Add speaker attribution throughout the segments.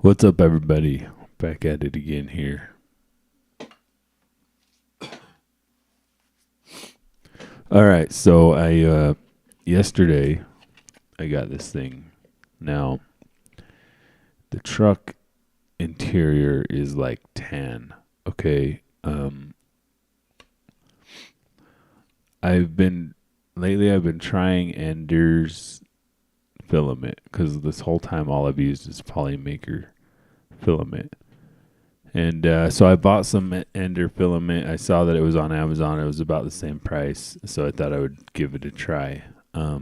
Speaker 1: What's up, everybody? Back at it again here. All right, so I yesterday I got this thing. Now the truck interior is like tan. Okay, I've been lately. I've been trying Ender's filament because this whole time all I've used is Polymaker filament. And so I bought some Ender filament. I saw that it was on Amazon. It was about the same price, so I thought I would give it a try. I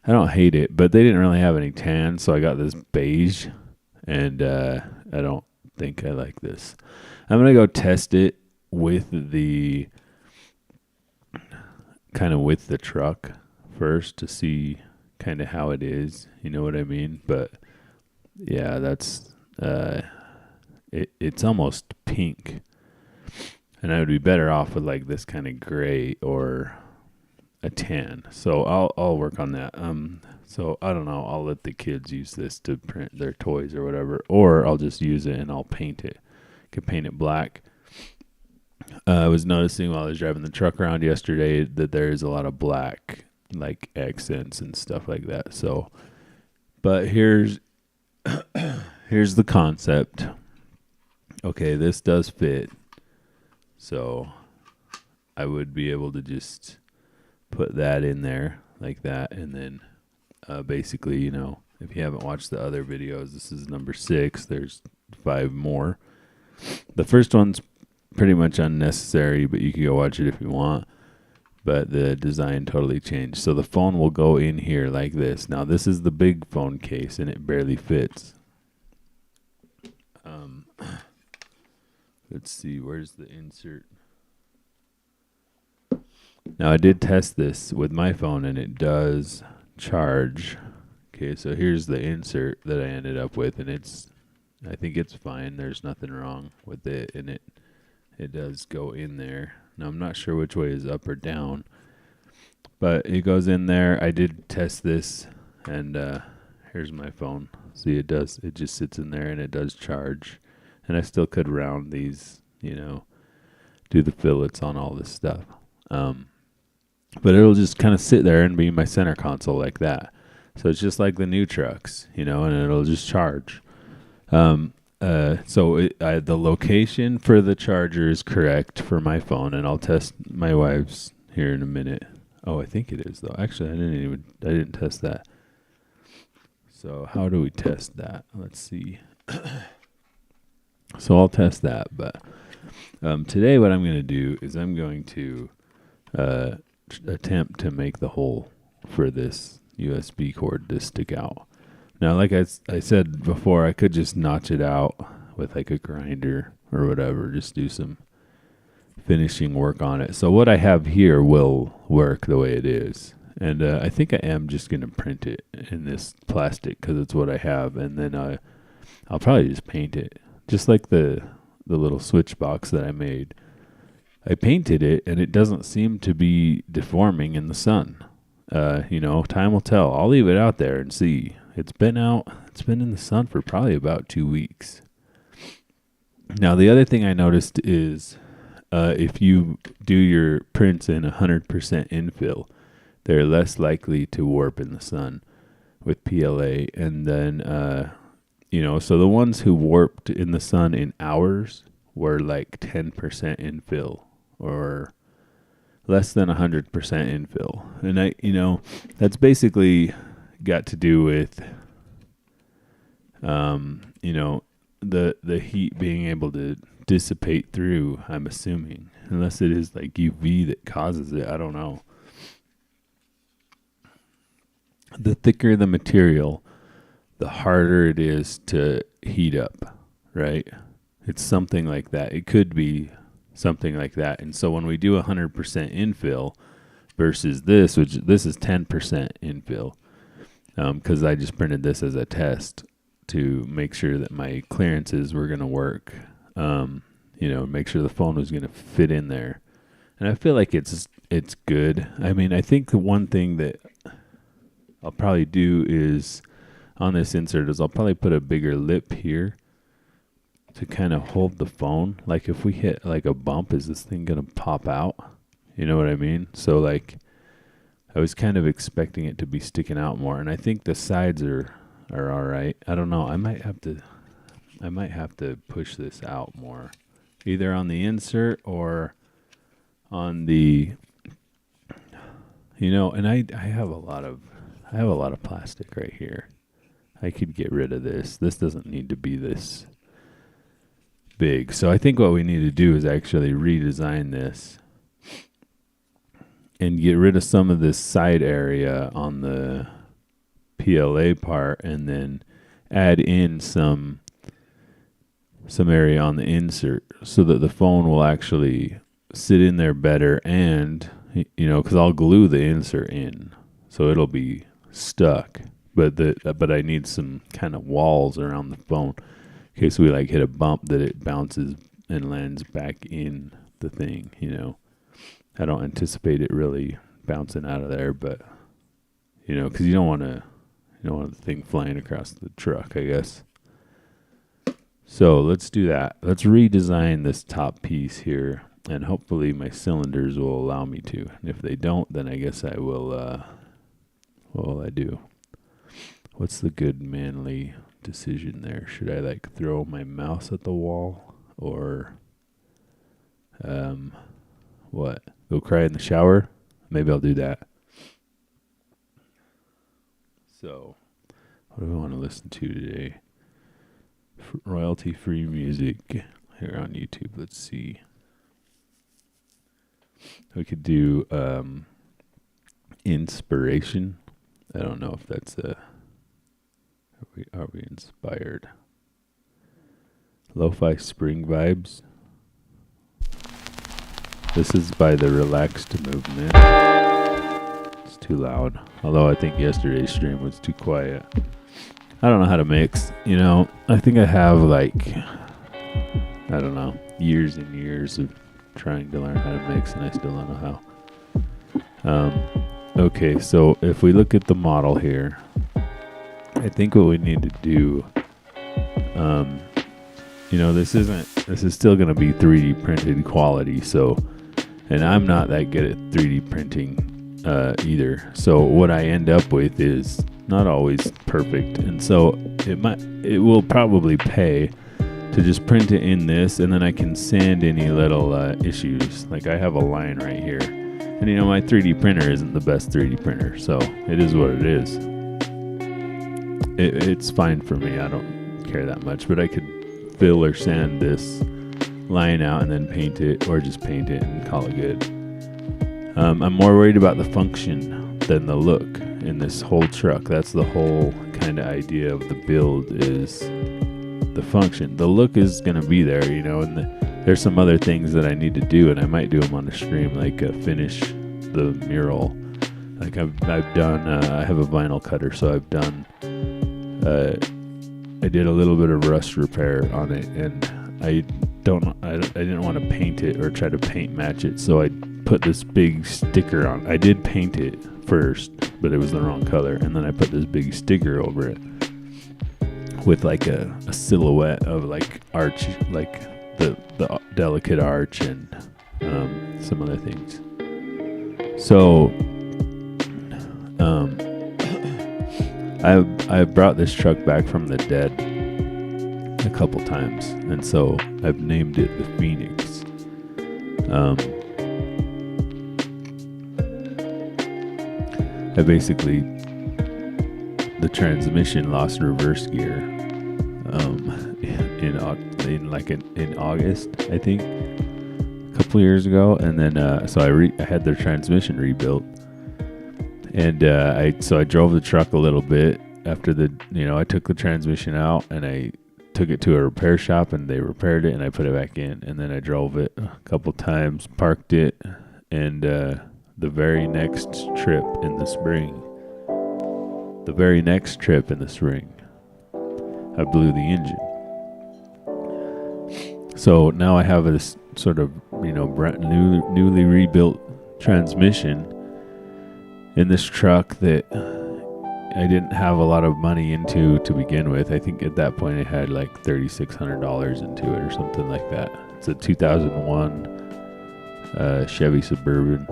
Speaker 1: don't hate it, but they didn't really have any tan, so I got this beige, and I don't think I like this. I'm gonna go test it with the with the truck first to see kind of how it is. You know what I mean? But yeah, that's it's almost pink, and I would be better off with like this kind of gray or a tan. So I'll work on that. So I don't know. I'll let the kids use this to print their toys or whatever, or I'll just use it and I'll paint it. Can paint it black. I was noticing while I was driving the truck around yesterday that there is a lot of black like accents and stuff like that. So, but here's the concept. Okay, this does fit. So I would be able to just put that in there like that, and then basically, if you haven't watched the other videos, this is number 6. There's 5 more. The first one's pretty much unnecessary, but you can go watch it if you want. But the design totally changed. So the phone will go in here like this. Now this is the big phone case, and it barely fits. Let's see, where's the insert? Now I did test this with my phone, and it does charge. Okay, so here's the insert that I ended up with, and I think it's fine. There's nothing wrong with it, and it does go in there. Now I'm not sure which way is up or down, but it goes in there. I did test this, and here's my phone. See, it just sits in there, and it does charge. And I still could round these, do the fillets on all this stuff. But it'll just kind of sit there and be my center console like that. So it's just like the new trucks, and it'll just charge. So the location for the charger is correct for my phone, and I'll test my wife's here in a minute. Oh, I think it is though. Actually, I didn't test that. So how do we test that? Let's see. So I'll test that, but today what I'm going to do is I'm going to attempt to make the hole for this USB cord to stick out. Now, like I said before, I could just notch it out with like a grinder or whatever, just do some finishing work on it. So what I have here will work the way it is. And I think I am just going to print it in this plastic because it's what I have. And then I'll probably just paint it. Just like the little switch box that I made. I painted it, and it doesn't seem to be deforming in the sun. Time will tell. I'll leave it out there and see. It's been in the sun for probably about 2 weeks. Now, the other thing I noticed is if you do your prints in 100% infill, they're less likely to warp in the sun with PLA. And then so the ones who warped in the sun in hours were like 10% infill or less than 100% infill. And that's basically got to do with, the heat being able to dissipate through, I'm assuming, unless it is like UV that causes it. I don't know. The thicker the material, the harder it is to heat up, right? It's something like that. It could be something like that. And so when we do 100% infill versus this, which this is 10% infill, because I just printed this as a test to make sure that my clearances were going to work, make sure the phone was going to fit in there. And I feel like it's good. I mean, I think the one thing that I'll probably do is on this insert is I'll probably put a bigger lip here to kind of hold the phone. Like if we hit like a bump, is this thing going to pop out? You know what I mean? So like I was kind of expecting it to be sticking out more, and I think the sides are all right. I don't know. I might have to push this out more, either on the insert or on the, and I have a lot of plastic right here. I could get rid of this. This doesn't need to be this big. So I think what we need to do is actually redesign this and get rid of some of this side area on the PLA part, and then add in some area on the insert so that the phone will actually sit in there better, and because I'll glue the insert in so it'll be stuck, but I need some kind of walls around the phone in case we like hit a bump that it bounces and lands back in the thing. I don't anticipate it really bouncing out of there, but because you don't want the thing flying across the truck, I guess. So let's do that. Let's redesign this top piece here, and hopefully my cylinders will allow me to. And if they don't, then I guess I will, what will I do? What's the good manly decision there? Should I like throw my mouse at the wall, or what? Go cry in the shower? Maybe I'll do that. So, what do we want to listen to today? Royalty-free music here on YouTube. Let's see. We could do inspiration. I don't know if that's are we inspired? Lo-fi spring vibes. This is by the Relaxed Movement. It's too loud. Although I think yesterday's stream was too quiet. I don't know how to mix. I think I have years and years of trying to learn how to mix, and I still don't know how. Okay, so if we look at the model here, I think what we need to do, this is still going to be 3D printed quality. So, and I'm not that good at 3D printing either. So what I end up with is not always perfect, and so it will probably pay to just print it in this, and then I can sand any little issues. Like I have a line right here, and my 3D printer isn't the best 3D printer, so it is what it is. It's fine for me. I don't care that much, but I could fill or sand this line out and then paint it, or just paint it and call it good. I'm more worried about the function than the look in this whole truck. That's the whole kind of idea of the build, is the function. The look is going to be there, and there's some other things that I need to do, and I might do them on the stream, like finish the mural. Like I've done, I have a vinyl cutter, so I've done, I did a little bit of rust repair on it, and I didn't want to paint it or try to paint match it, so I put this big sticker on. I did paint it first, but it was the wrong color, and then I put this big sticker over it with like a silhouette of like arch, like the delicate arch, and some other things. So I brought this truck back from the dead a couple times, and so I've named it the Phoenix. I basically, the transmission lost reverse gear in August, I think, a couple years ago, and then so I had their transmission rebuilt, and I drove the truck a little bit after I took the transmission out, and I took it to a repair shop, and they repaired it, and I put it back in, and then I drove it a couple times, parked it, and the very next trip in the spring, I blew the engine. So now I have this sort of, brand newly rebuilt transmission in this truck that I didn't have a lot of money into to begin with. I think at that point I had like $3,600 into it or something like that. It's a 2001 Chevy Suburban,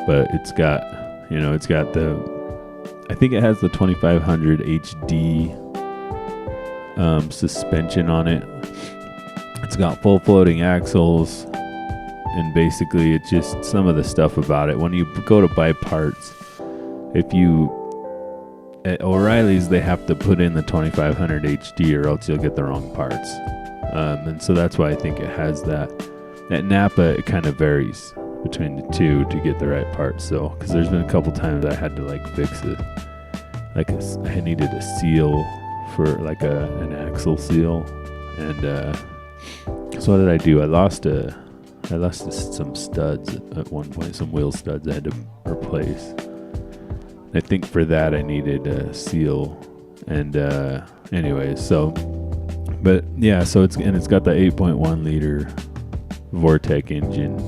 Speaker 1: but it's got I think it has the 2500 HD suspension on it. It's got full floating axles, and basically it's just some of the stuff about it. When you go to buy parts, at O'Reilly's, they have to put in the 2500 HD or else you'll get the wrong parts. And so that's why I think it has that. At Napa, it kind of varies between the two to get the right parts. So, because there's been a couple times I had to like fix it. Like I needed a seal for like an axle seal. And so what did I do? I lost some studs at one point, some wheel studs I had to replace. I think for that I needed a seal, and anyways, so, but yeah, so it's got the 8.1 liter Vortec engine,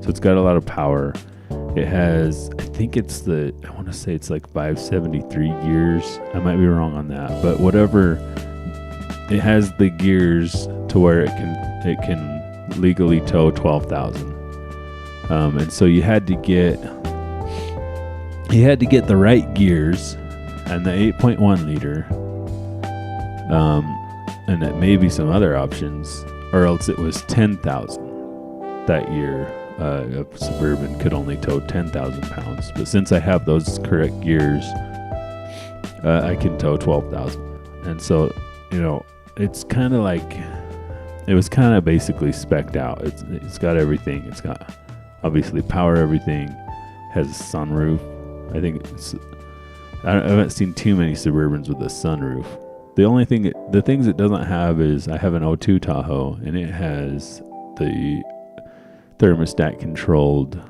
Speaker 1: so it's got a lot of power. It has, I want to say it's like 573 gears. I might be wrong on that, but whatever, it has the gears to where it can legally tow 12,000. And so you had to get the right gears and the 8.1 liter, and that maybe some other options, or else it was 10,000. That year, a Suburban could only tow 10,000 pounds. But since I have those correct gears, I can tow 12,000. And so, it's kind of like, it was kind of basically spec'd out. It's got everything. It's got obviously power, everything. Has a sunroof. I haven't seen too many Suburbans with a sunroof. The things it doesn't have is, I have an 02 Tahoe, and it has the thermostat controlled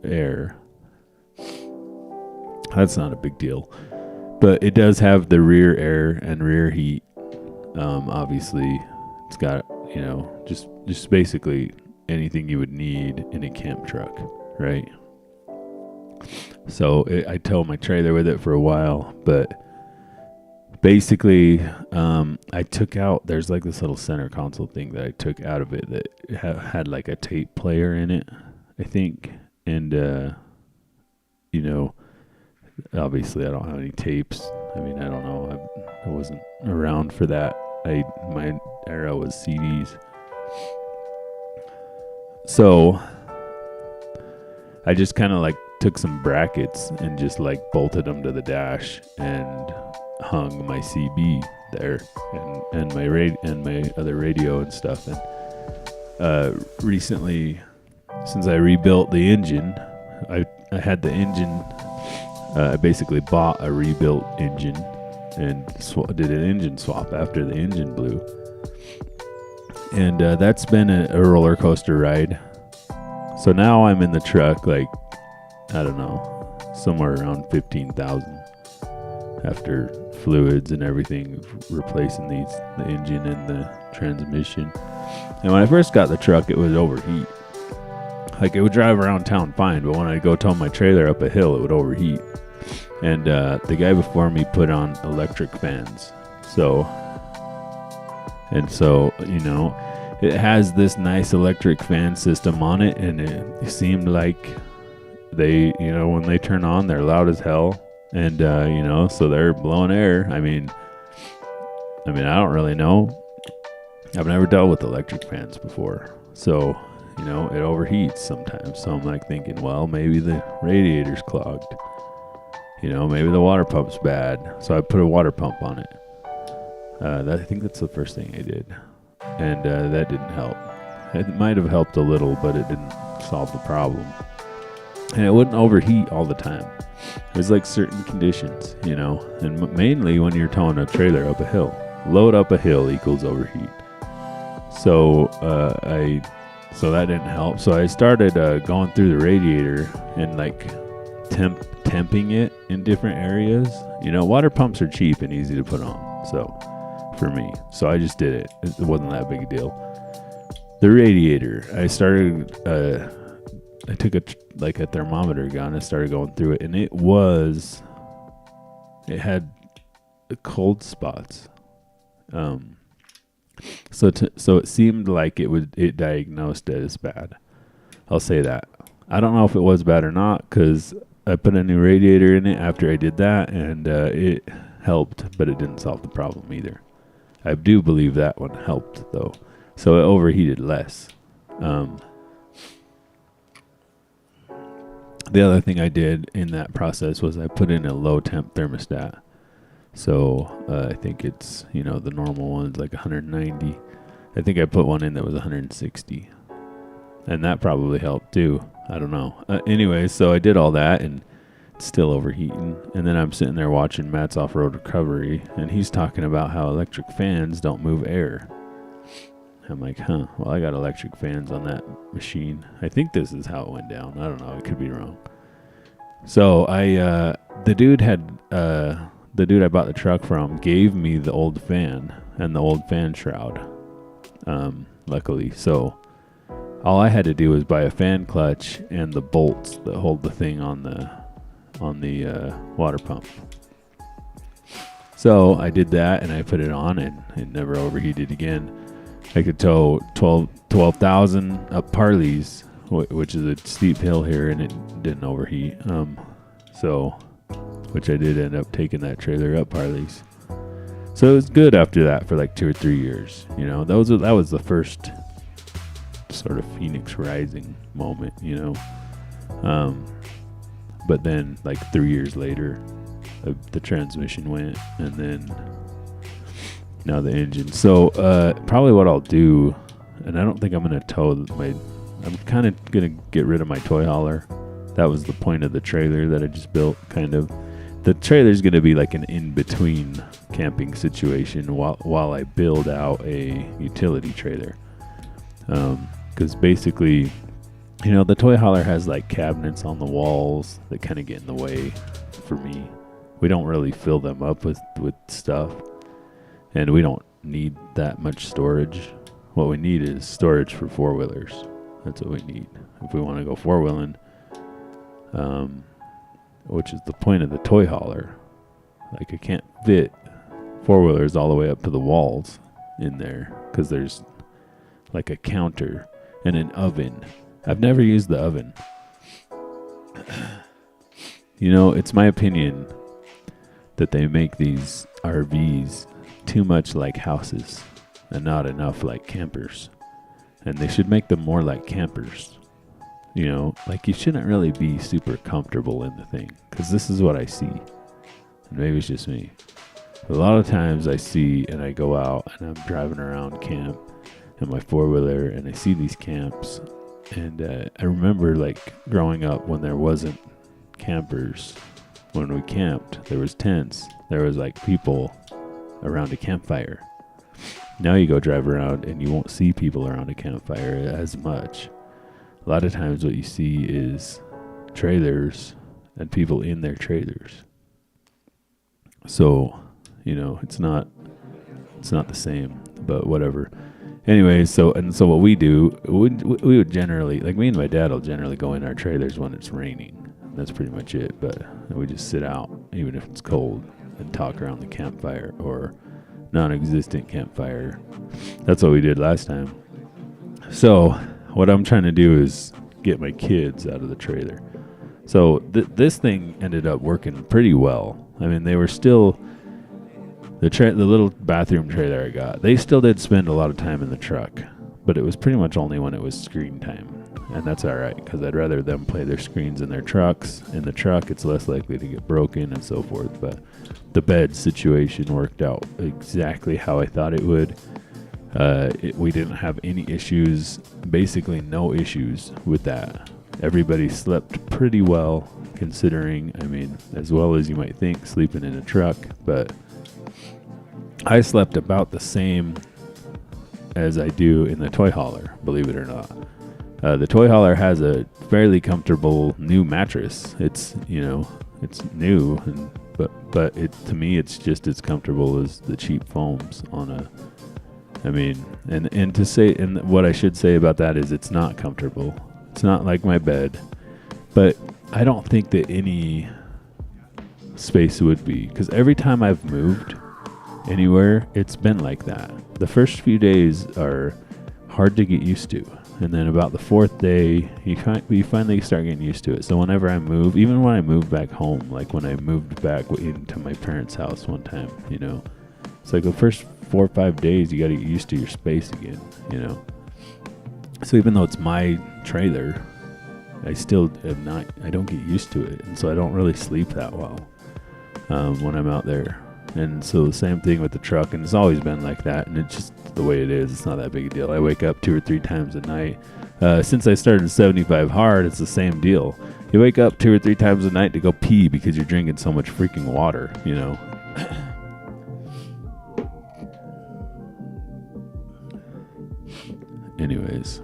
Speaker 1: air. That's not a big deal, but it does have the rear air and rear heat. Obviously, it's got just basically anything you would need in a camp truck, right? So I towed my trailer with it for a while, but basically I took out, there's like this little center console thing that I took out of it that had like a tape player in it, I think. And, obviously I don't have any tapes. I mean, I don't know. I wasn't around for that. My era was CDs. So I just kind of like took some brackets and just like bolted them to the dash and hung my CB there and my other radio and stuff. And recently, since I rebuilt the engine, I had the engine. I basically bought a rebuilt engine and did an engine swap after the engine blew. And that's been a roller coaster ride. So now I'm in the truck, like, I don't know, somewhere around 15,000 after fluids and everything, replacing the engine and the transmission. And when I first got the truck, it would overheat. Like, it would drive around town fine, but when I go tow my trailer up a hill, it would overheat. And the guy before me put on electric fans. So, it has this nice electric fan system on it, and it seemed like they, when they turn on, they're loud as hell. And, so they're blowing air. I mean, I don't really know. I've never dealt with electric fans before. So, it overheats sometimes. So I'm like thinking, well, maybe the radiator's clogged. Maybe the water pump's bad. So I put a water pump on it. I think that's the first thing I did. And that didn't help. It might have helped a little, but it didn't solve the problem. And it wouldn't overheat all the time. It was like certain conditions, and mainly when you're towing a trailer up a hill. Load up a hill equals overheat. So so that didn't help. So I started going through the radiator and like temping it in different areas. Water pumps are cheap and easy to put on. So for me, so I just did it. It wasn't that big a deal. The radiator, I started. I took a thermometer gun and started going through it, and it was it had cold spots. So it seemed like it diagnosed it as bad. I'll say that. I don't know if it was bad or not, because I put a new radiator in it after I did that, and it helped, but it didn't solve the problem either. I do believe that one helped, though. So it overheated less. The other thing I did in that process was I put in a low temp thermostat. So I think it's, the normal one's like 190. I think I put one in that was 160. And that probably helped too. I don't know. Anyway, so I did all that, and it's still overheating. And then I'm sitting there watching Matt's Off-Road Recovery, and he's talking about how electric fans don't move air. I'm like, well, I got electric fans on that machine. I think this is how it went down. I don't know. I could be wrong. So the dude I bought the truck from gave me the old fan and the old fan shroud. Luckily. So all I had to do was buy a fan clutch and the bolts that hold the thing on the water pump. So I did that, and I put it on, and it never overheated again. I could tow 12,000 up Parley's, which is a steep hill here, and it didn't overheat. Which I did end up taking that trailer up Parley's. So it was good after that for like 2 or 3 years. That was the first sort of Phoenix Rising moment, But then like 3 years later, the transmission went, and then now the engine. So probably what I'll do, and I don't think I'm going to tow I'm kind of going to get rid of my toy hauler. That was the point of the trailer that I just built, kind of. The trailer's going to be like an in-between camping situation while I build out a utility trailer. Because basically, the toy hauler has like cabinets on the walls that kind of get in the way for me. We don't really fill them up with stuff, and we don't need that much storage. What we need is storage for four-wheelers. That's what we need if we want to go four-wheeling, which is the point of the toy hauler. Like, I can't fit four-wheelers all the way up to the walls in there because there's like a counter and an oven. I've never used the oven. It's my opinion that they make these RVs too much like houses and not enough like campers. And they should make them more like campers. Like, you shouldn't really be super comfortable in the thing, because this is what I see. And maybe it's just me. A lot of times I see, and I go out and I'm driving around camp in my four-wheeler, and I see these camps. And I remember, like, growing up when there wasn't campers. When we camped, there was tents. There was, like, people around a campfire. Now you go drive around and you won't see people around a campfire as much. A lot of times what you see is trailers and people in their trailers. So, it's not the same, but whatever. Anyway, so what we do, we would generally, like, me and my dad will generally go in our trailers when it's raining. That's pretty much it. But we just sit out, even if it's cold, and talk around the campfire or non-existent campfire. That's what we did last time. So what I'm trying to do is get my kids out of the trailer. So this thing ended up working pretty well. I mean, they were still the little bathroom trailer I got. They still did spend a lot of time in the truck, but it was pretty much only when it was screen time. And that's all right, because I'd rather them play their screens in their trucks. In the truck, it's less likely to get broken and so forth. But the bed situation worked out exactly how I thought it would. We didn't have any issues, basically no issues with that. Everybody slept pretty well, considering, as well as you might think, sleeping in a truck. But I slept about the same as I do in the toy hauler, believe it or not. The toy hauler has a fairly comfortable new mattress. It's it's new, but to me it's just as comfortable as the cheap foams on a. And what I should say about that is it's not comfortable. It's not like my bed, but I don't think that any space would be. Because every time I've moved anywhere, it's been like that. The first few days are hard to get used to. And then about the fourth day, you finally start getting used to it. So whenever I move, even when I moved back home, like when I moved back into my parents' house one time, you know, it's like the first 4 or 5 days, you got to get used to your space again, you know. So even though it's my trailer, I still I don't get used to it. And so I don't really sleep that well when I'm out there. And so the same thing with the truck, and it's always been like that, and it's just the way it is. It's not that big a deal. I wake up 2 or 3 times a night. Since I started 75 hard, it's the same deal. You wake up 2 or 3 times a night to go pee because you're drinking so much freaking water, you know. Anyways.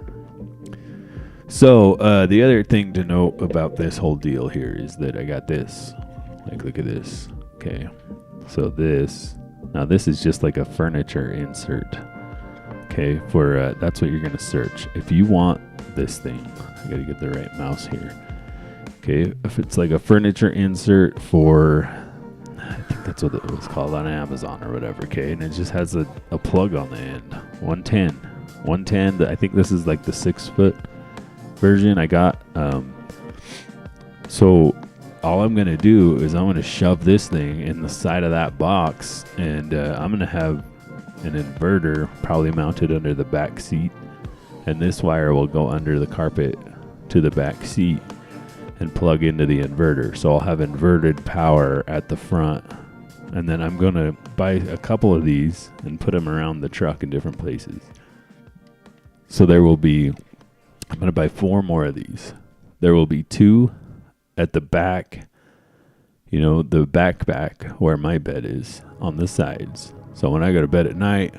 Speaker 1: So the other thing to note about this whole deal here is that I got this. Like, look at this. Okay. So this is just like a furniture insert. Okay, for that's what you're gonna search. If you want this thing, I gotta get the right mouse here. Okay, if it's like a furniture insert for, I think that's what it was called on Amazon or whatever. Okay, and it just has a plug on the end. 110. I think this is like the 6-foot version I got. So all I'm going to do is I'm going to shove this thing in the side of that box, and I'm going to have an inverter probably mounted under the back seat, and this wire will go under the carpet to the back seat and plug into the inverter. So I'll have inverted power at the front, and then I'm going to buy a couple of these and put them around the truck in different places. So I'm going to buy 4 more of these. There will be 2 at the back, you know, the back where my bed is on the sides. So when I go to bed at night,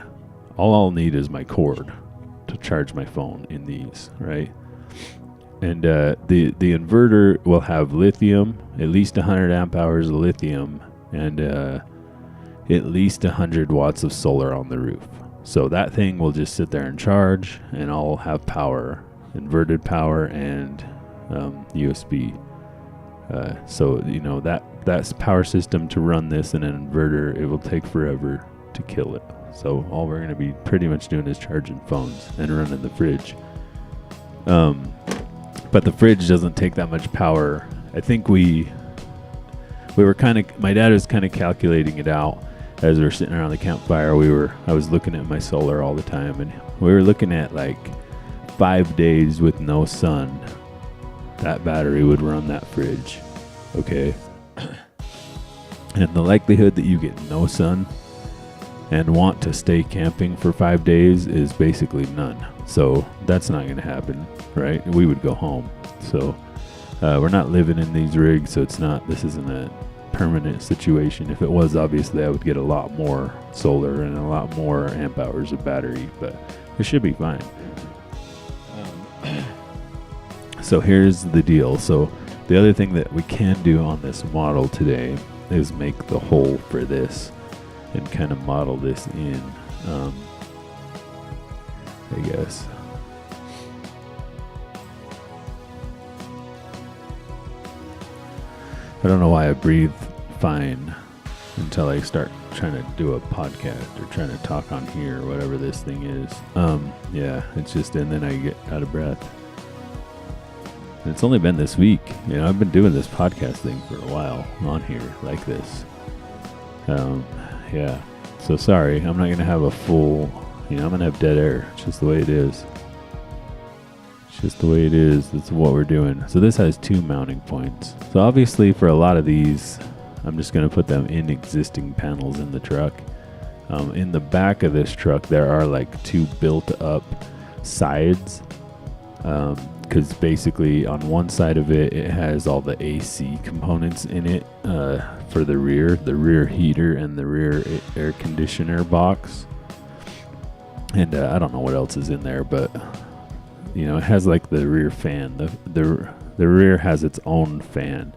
Speaker 1: all I'll need is my cord to charge my phone in these, right? And the inverter will have lithium, at least 100 amp hours of lithium, and at least 100 watts of solar on the roof. So that thing will just sit there and charge, and I'll have power, inverted power, and USB. So, you know, that's power system to run this in an inverter. It will take forever to kill it. So all we're going to be pretty much doing is charging phones and running the fridge. But the fridge doesn't take that much power. I think we were my dad was kind of calculating it out as we were sitting around the campfire. I was looking at my solar all the time, and we were looking at like 5 days with no sun. That battery would run that fridge. Okay. And the likelihood that you get no sun and want to stay camping for 5 days is basically none. So that's not going to happen, right? We would go home. So we're not living in these rigs, so this isn't a permanent situation. If it was, obviously I would get a lot more solar and a lot more amp hours of battery, but it should be fine. So here's the deal. So the other thing that we can do on this model today is make the hole for this and kind of model this in, I guess. I don't know why I breathe fine until I start trying to do a podcast or trying to talk on here or whatever this thing is. Yeah, it's just, and then I get out of breath. It's only been this week. You know, I've been doing this podcast thing for a while on here like this. Yeah. So sorry, I'm not going to have a full, I'm going to have dead air. It's just the way it is. It's just the way it is. That's what we're doing. So this has 2 mounting points. So obviously for a lot of these, I'm just going to put them in existing panels in the truck. In the back of this truck, there are like 2 built up sides. Because basically on one side of it, it has all the AC components in it for the rear heater and the rear air conditioner box. And I don't know what else is in there, but it has like the rear fan. The rear has its own fan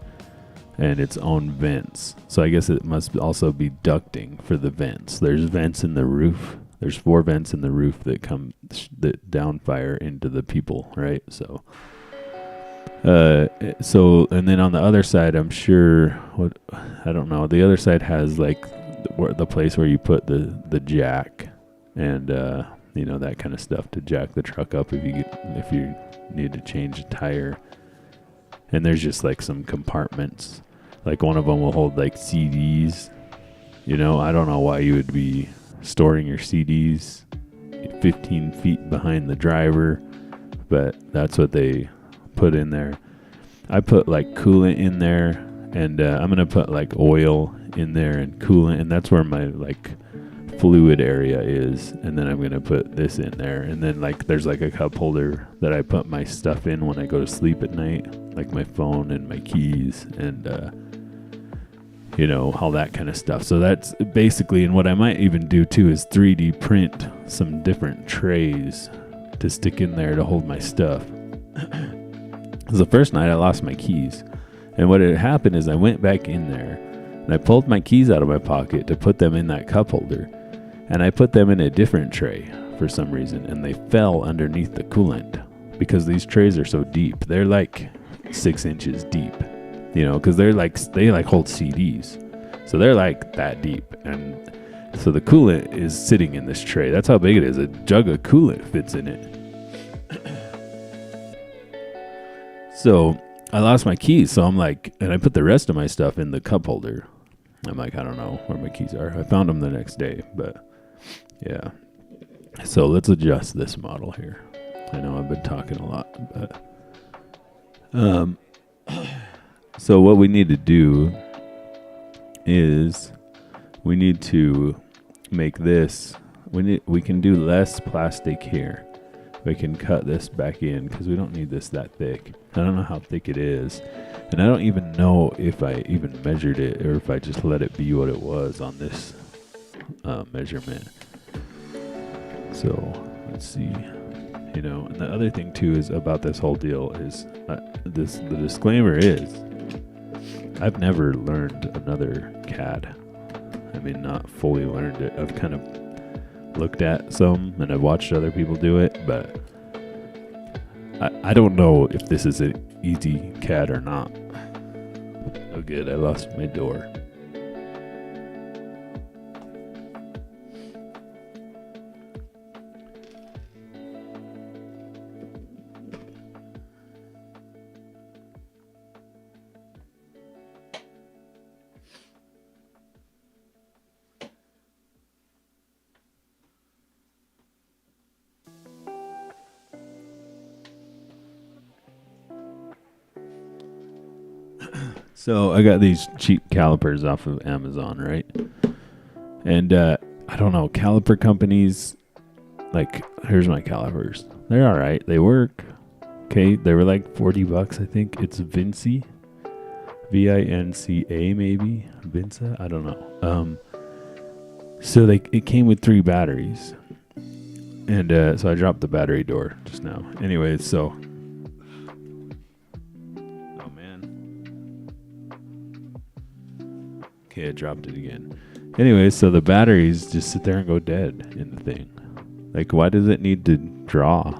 Speaker 1: and its own vents. So I guess it must also be ducting for the vents. There's vents in the roof. There's 4 vents in the roof that downfire into the people, right? So So and then on the other side, I'm sure I don't know. The other side has like the place where you put the jack and that kind of stuff to jack the truck up if you need to change a tire. And there's just like some compartments. Like one of them will hold like CDs. I don't know why you would be storing your CDs 15 feet behind the driver, but that's what they put in there. I put like coolant in there, and I'm gonna put like oil in there and coolant, and that's where my like fluid area is. And then I'm gonna put this in there, and then like there's like a cup holder that I put my stuff in when I go to sleep at night, like my phone and my keys and all that kind of stuff. So that's basically, and what I might even do too is 3D print some different trays to stick in there to hold my stuff. Because the first night I lost my keys, and what had happened is I went back in there and I pulled my keys out of my pocket to put them in that cup holder, and I put them in a different tray for some reason, and they fell underneath the coolant because these trays are so deep. They're like 6 inches deep, because they hold CDs, so they're like that deep, and so the coolant is sitting in this tray. That's how big it is. A jug of coolant fits in it. So I lost my keys, so I'm like, and I put the rest of my stuff in the cup holder. I'm like, I don't know where my keys are. I found them the next day, but yeah. So let's adjust this model here. I know I've been talking a lot, but so what we need to do is we need to make this. We can do less plastic here. We can cut this back in because we don't need this that thick. I don't know how thick it is, and I don't even know if I even measured it or if I just let it be what it was on this measurement. So let's see. And the other thing too is about this whole deal is the disclaimer is I've never learned another CAD. I mean, not fully learned it. I've kind of looked at some and I've watched other people do it, but I don't know if this is an easy CAD or not. Oh good, I lost my door. So I got these cheap calipers off of Amazon, right? And I don't know, caliper companies, like, here's my calipers. They're all right. They work. Okay, they were like $40, I think. It's Vinci, Vinca maybe, Vinca. I don't know. So it came with 3 batteries, and so I dropped the battery door just now. Anyways, so. Okay, I dropped it again. Anyway, so the batteries just sit there and go dead in the thing. Like, why does it need to draw?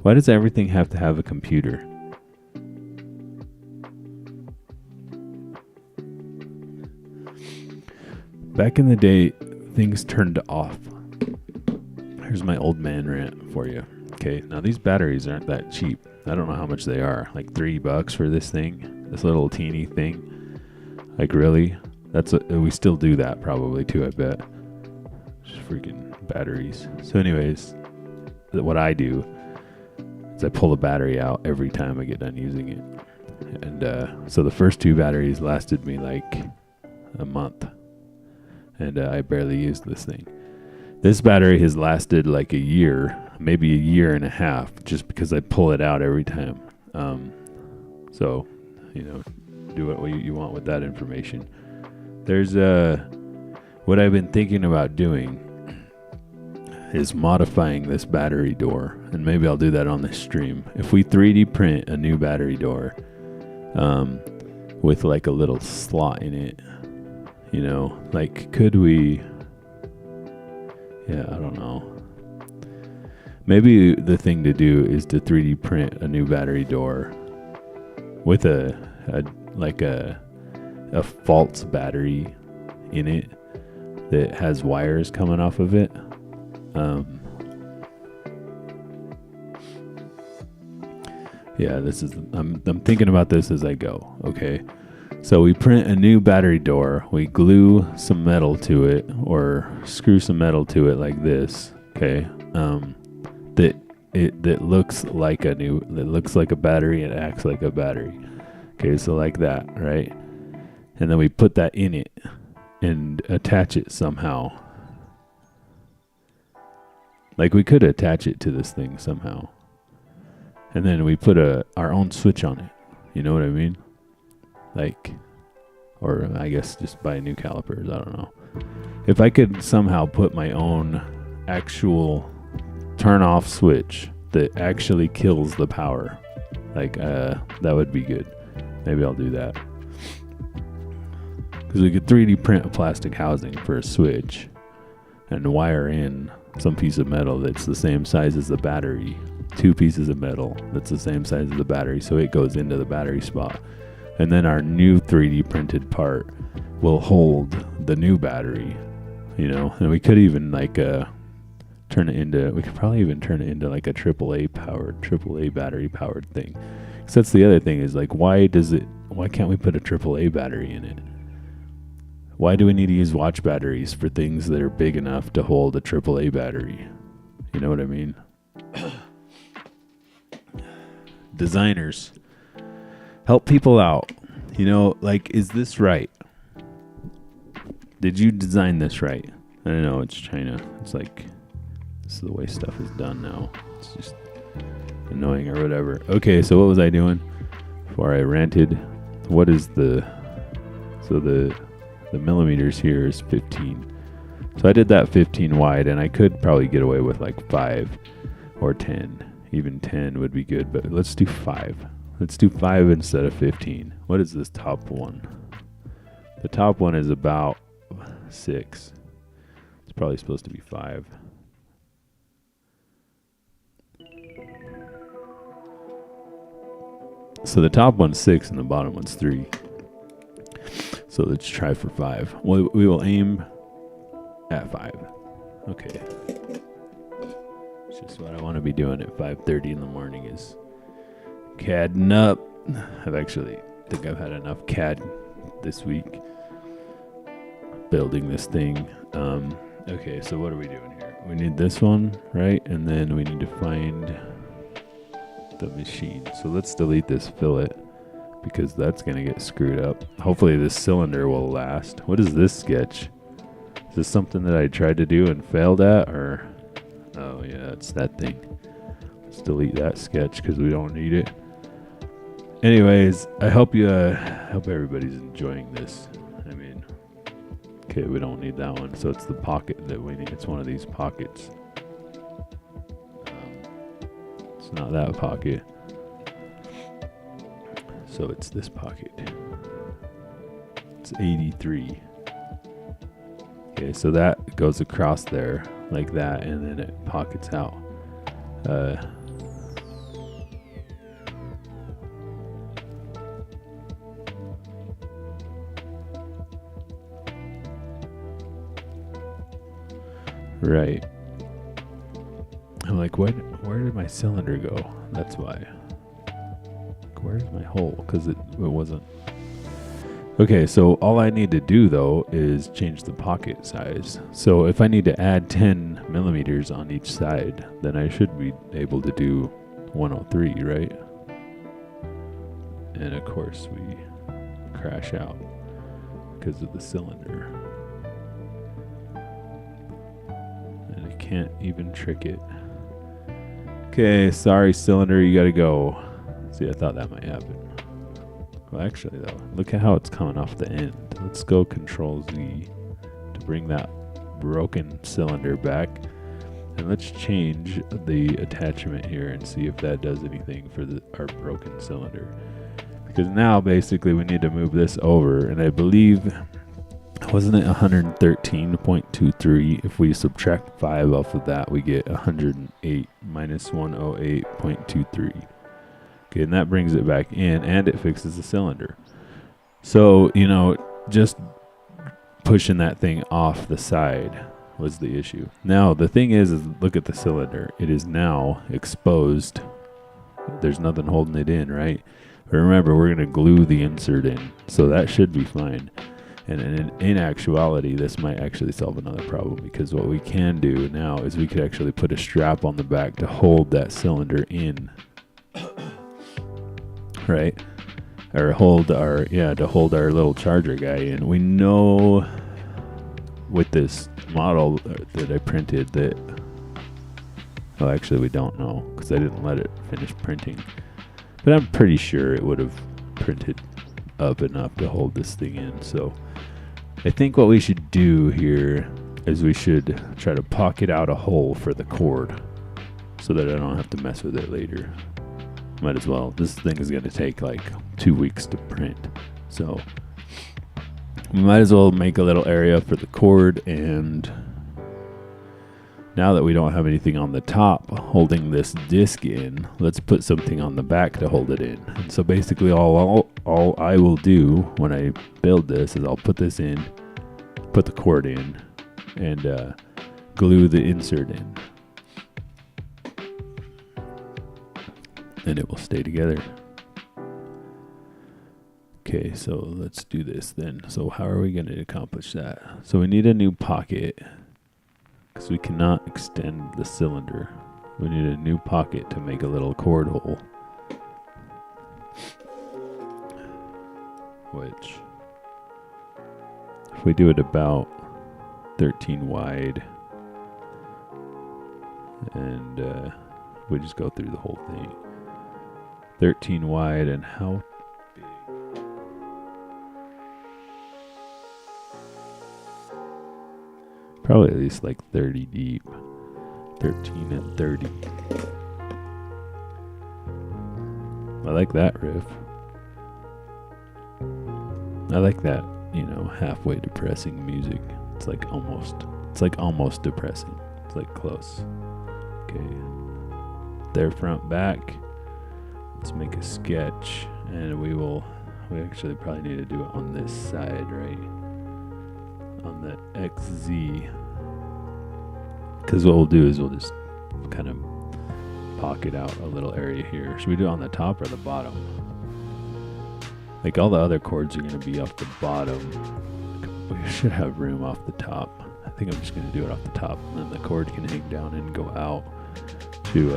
Speaker 1: Why does everything have to have a computer? Back in the day, things turned off. Here's my old man rant for you. Okay, now these batteries aren't that cheap. I don't know how much they are. Like $3 for this thing, this little teeny thing. Like, really? We still do that probably too, I bet. Just freaking batteries. So anyways, what I do is I pull the battery out every time I get done using it. And so the first 2 batteries lasted me like a month. And I barely used this thing. This battery has lasted like a year, maybe a year and a half, just because I pull it out every time. So, do what you want with that information. There's what I've been thinking about doing is modifying this battery door, and maybe I'll do that on this stream. If we 3D print a new battery door with like a little slot in it, like, could we? Yeah, I don't know. Maybe the thing to do is to 3D print a new battery door with a false battery in it that has wires coming off of it. Yeah, this is I'm thinking about this as I go. Okay, so we print a new battery door. We glue some metal to it, or screw some metal to it like this. Okay, that looks like a battery and acts like a battery. Okay, so like that, right? And then we put that in it and attach it somehow. Like we could attach it to this thing somehow. And then we put our own switch on it. You know what I mean? Like, or I guess just buy new calipers. I don't know. If I could somehow put my own actual turn off switch that actually kills the power, like that would be good. Maybe I'll do that. Because we could 3D print a plastic housing for a switch and wire in some piece of metal that's the same size as the battery. 2 pieces of metal that's the same size as the battery, so it goes into the battery spot. And then our new 3D printed part will hold the new battery, you know. And we could even like turn it into like a AAA battery powered thing. Because that's the other thing is like, why can't we put a AAA battery in it? Why do we need to use watch batteries for things that are big enough to hold a AAA battery? You know what I mean? Designers, help people out. You know, like, is this right? Did you design this right? I don't know, it's China. It's like, this is the way stuff is done now. It's just annoying or whatever. Okay, so what was I doing before I ranted? What is the millimeters here is 15. So I did that 15 wide, and I could probably get away with like 5 or 10. Even 10 would be good, but let's do 5. Let's do 5 instead of 15. What is this top one? The top one is about 6. It's probably supposed to be 5. So the top one's 6 and the bottom one's 3. So let's try for 5. We will aim at 5. Okay. It's just what I want to be doing at 5:30 in the morning is CADing up. Think I've had enough CAD this week building this thing. Okay, so what are we doing here? We need this one, right? And then we need to find the machine. So let's delete this fillet because that's going to get screwed up. Hopefully this cylinder will last. What is this sketch? Is this something that I tried to do and failed at, or... Oh yeah, it's that thing. Let's delete that sketch because we don't need it. Anyways, I hope everybody's enjoying this. I mean, okay, we don't need that one, so it's the pocket that we need. It's one of these pockets. It's not that pocket. So it's this pocket. It's 83. Okay, so that goes across there like that, and then it pockets out. Right. I'm like, where did my cylinder go? That's why. Like, where's my hole? Because it wasn't. Okay, so all I need to do though is change the pocket size. So if I need to add 10 millimeters on each side, then I should be able to do 103, right? And of course we crash out because of the cylinder. And I can't even trick it. Okay, sorry cylinder, you gotta go. See, I thought that might happen. Well, actually, though, look at how it's coming off the end. Let's go Control Z to bring that broken cylinder back. And let's change the attachment here and see if that does anything for our broken cylinder. Because now, basically, we need to move this over. And I believe, wasn't it 113.23? If we subtract 5 off of that, we get 108 minus 108.23. Okay, and that brings it back in, and it fixes the cylinder. So, you know, just pushing that thing off the side was the issue. Now, the thing is look at the cylinder. It is now exposed. There's nothing holding it in, right? But remember, we're going to glue the insert in, so that should be fine. And in actuality, this might actually solve another problem, because what we can do now is we could actually put a strap on the back to hold that cylinder in, right? Or to hold our little charger guy in. We know with this model that I printed that, well, actually we don't know, because I didn't let it finish printing. But I'm pretty sure it would have printed up enough to hold this thing in. So I think what we should do here is we should try to pocket out a hole for the cord so that I don't have to mess with it later. Might as well. This thing is going to take like 2 weeks to print. So we might as well make a little area for the cord, and now that we don't have anything on the top holding this disc in, let's put something on the back to hold it in. And so basically all I will do when I build this is I'll put this in, put the cord in, and glue the insert in. And it will stay together. Okay, so let's do this then. So how are we going to accomplish that? So we need a new pocket, because we cannot extend the cylinder. We need a new pocket to make a little cord hole, which, if we do it about 13 wide, and we just go through the whole thing. 13 wide, and how big? Probably at least like 30 deep. 13 and 30. I like that riff. I like that, you know, halfway depressing music. It's like almost depressing. It's like close. Okay. There, front, back. Let's make a sketch, and we actually probably need to do it on this side, right? On the XZ. Because what we'll do is we'll just kind of pocket out a little area here. Should we do it on the top or the bottom? Like all the other cords are going to be off the bottom. We should have room off the top. I think I'm just going to do it off the top, and then the cord can hang down and go out to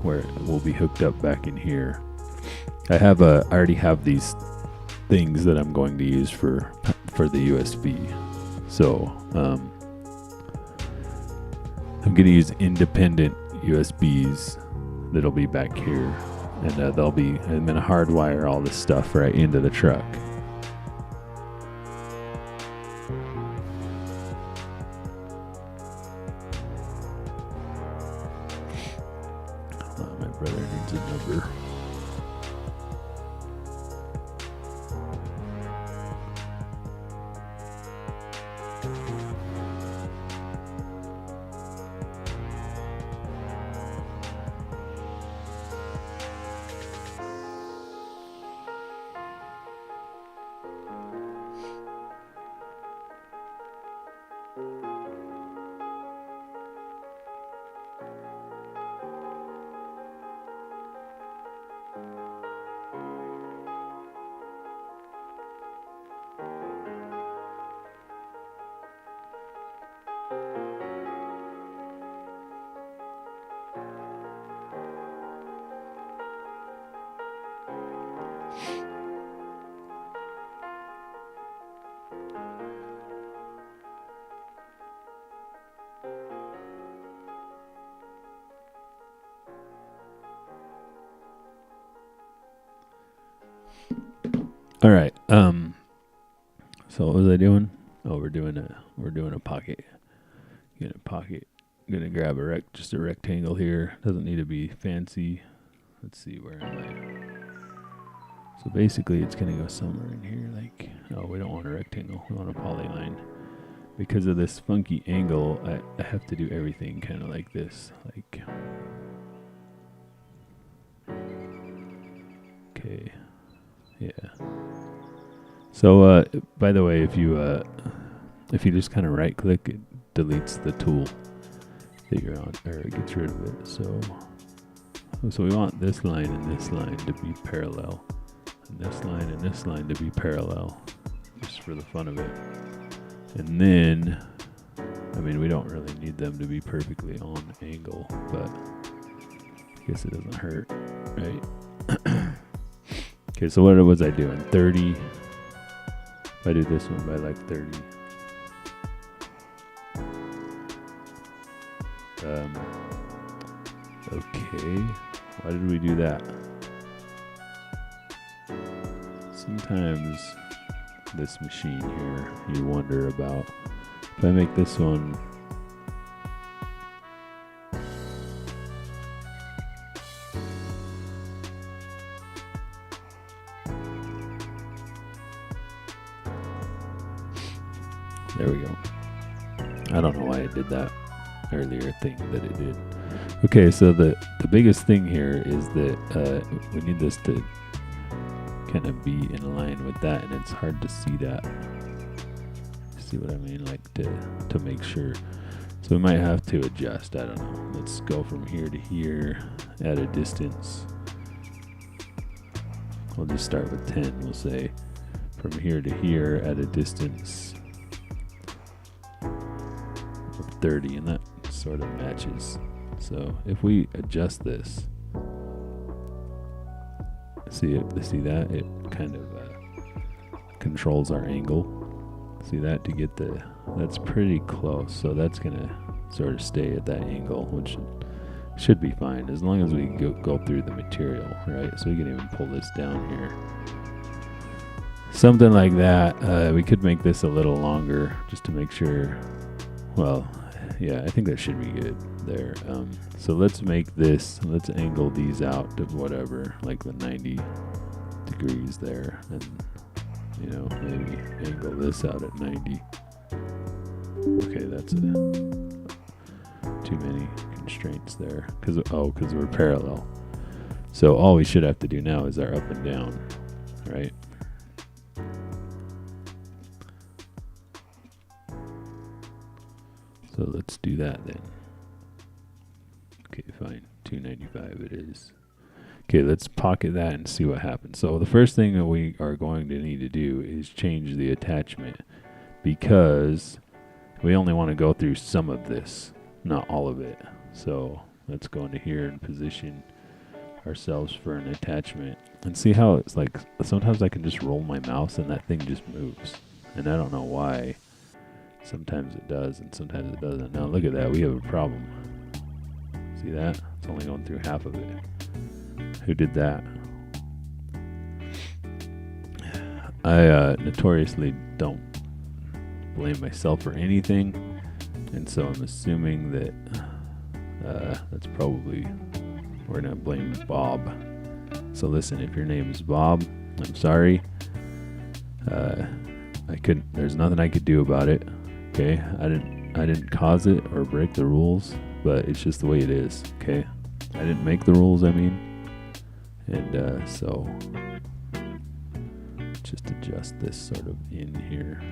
Speaker 1: where it will be hooked up back in here. I already have these things that I'm going to use for the USB. So I'm going to use independent USBs that'll be back here, and I'm going to hardwire all this stuff right into the truck. My brother needs a number. All right. So what was I doing? Oh, we're doing a pocket. Get a pocket. Gonna grab just a rectangle here. Doesn't need to be fancy. Let's see, where am I? So basically, it's gonna go somewhere in here. Like, oh, we don't want a rectangle. We want a polyline. Because of this funky angle, I have to do everything kind of like this. Like, Okay. Yeah. So, by the way, if you just kind of right click, it deletes the tool that you're on, or it gets rid of it. So we want this line and this line to be parallel, and this line and this line to be parallel, just for the fun of it. And then, I mean, we don't really need them to be perfectly on angle, but I guess it doesn't hurt, right? Okay, so what was I doing? 30. If I do this one by like 30. Okay, why did we do that? Sometimes this machine here, you wonder about. If I make this one there we go. I don't know why it did that earlier thing that it did. Okay, so the biggest thing here is that we need this to kind of be in line with that, and it's hard to see that. See what I mean? Like to make sure. So we might have to adjust. I don't know. Let's go from here to here at a distance. We'll just start with 10. We'll say from here to here at a distance of 30, and that sort of matches. So if we adjust this, see that? It kind of controls our angle. See that? To get that's pretty close. So that's gonna sort of stay at that angle, which should be fine as long as we go through the material, right? So we can even pull this down here. Something like that. We could make this a little longer just to make sure. Well, yeah, I think that should be good there. So let's make this, let's angle these out to whatever, like the 90 degrees there, and you know, maybe angle this out at 90. Okay, that's too many constraints there, because we're parallel. So all we should have to do now is our up and down, right? So let's do that then. Okay, fine. 295 it is. Okay, let's pocket that and see what happens. So the first thing that we are going to need to do is change the attachment, because we only want to go through some of this, not all of it. So let's go into here and position ourselves for an attachment, and see how it's like. Sometimes I can just roll my mouse and that thing just moves, and I don't know why. Sometimes it does and sometimes it doesn't. Now look at that, we have a problem. See that? It's only going through half of it. Who did that? I notoriously don't blame myself for anything, and so I'm assuming that that's probably, we're gonna blame Bob. So listen, if your name is Bob, I'm sorry. There's nothing I could do about it. Okay, I didn't cause it or break the rules, but it's just the way it is. Okay, I didn't make the rules, I mean, and so just adjust this sort of in here,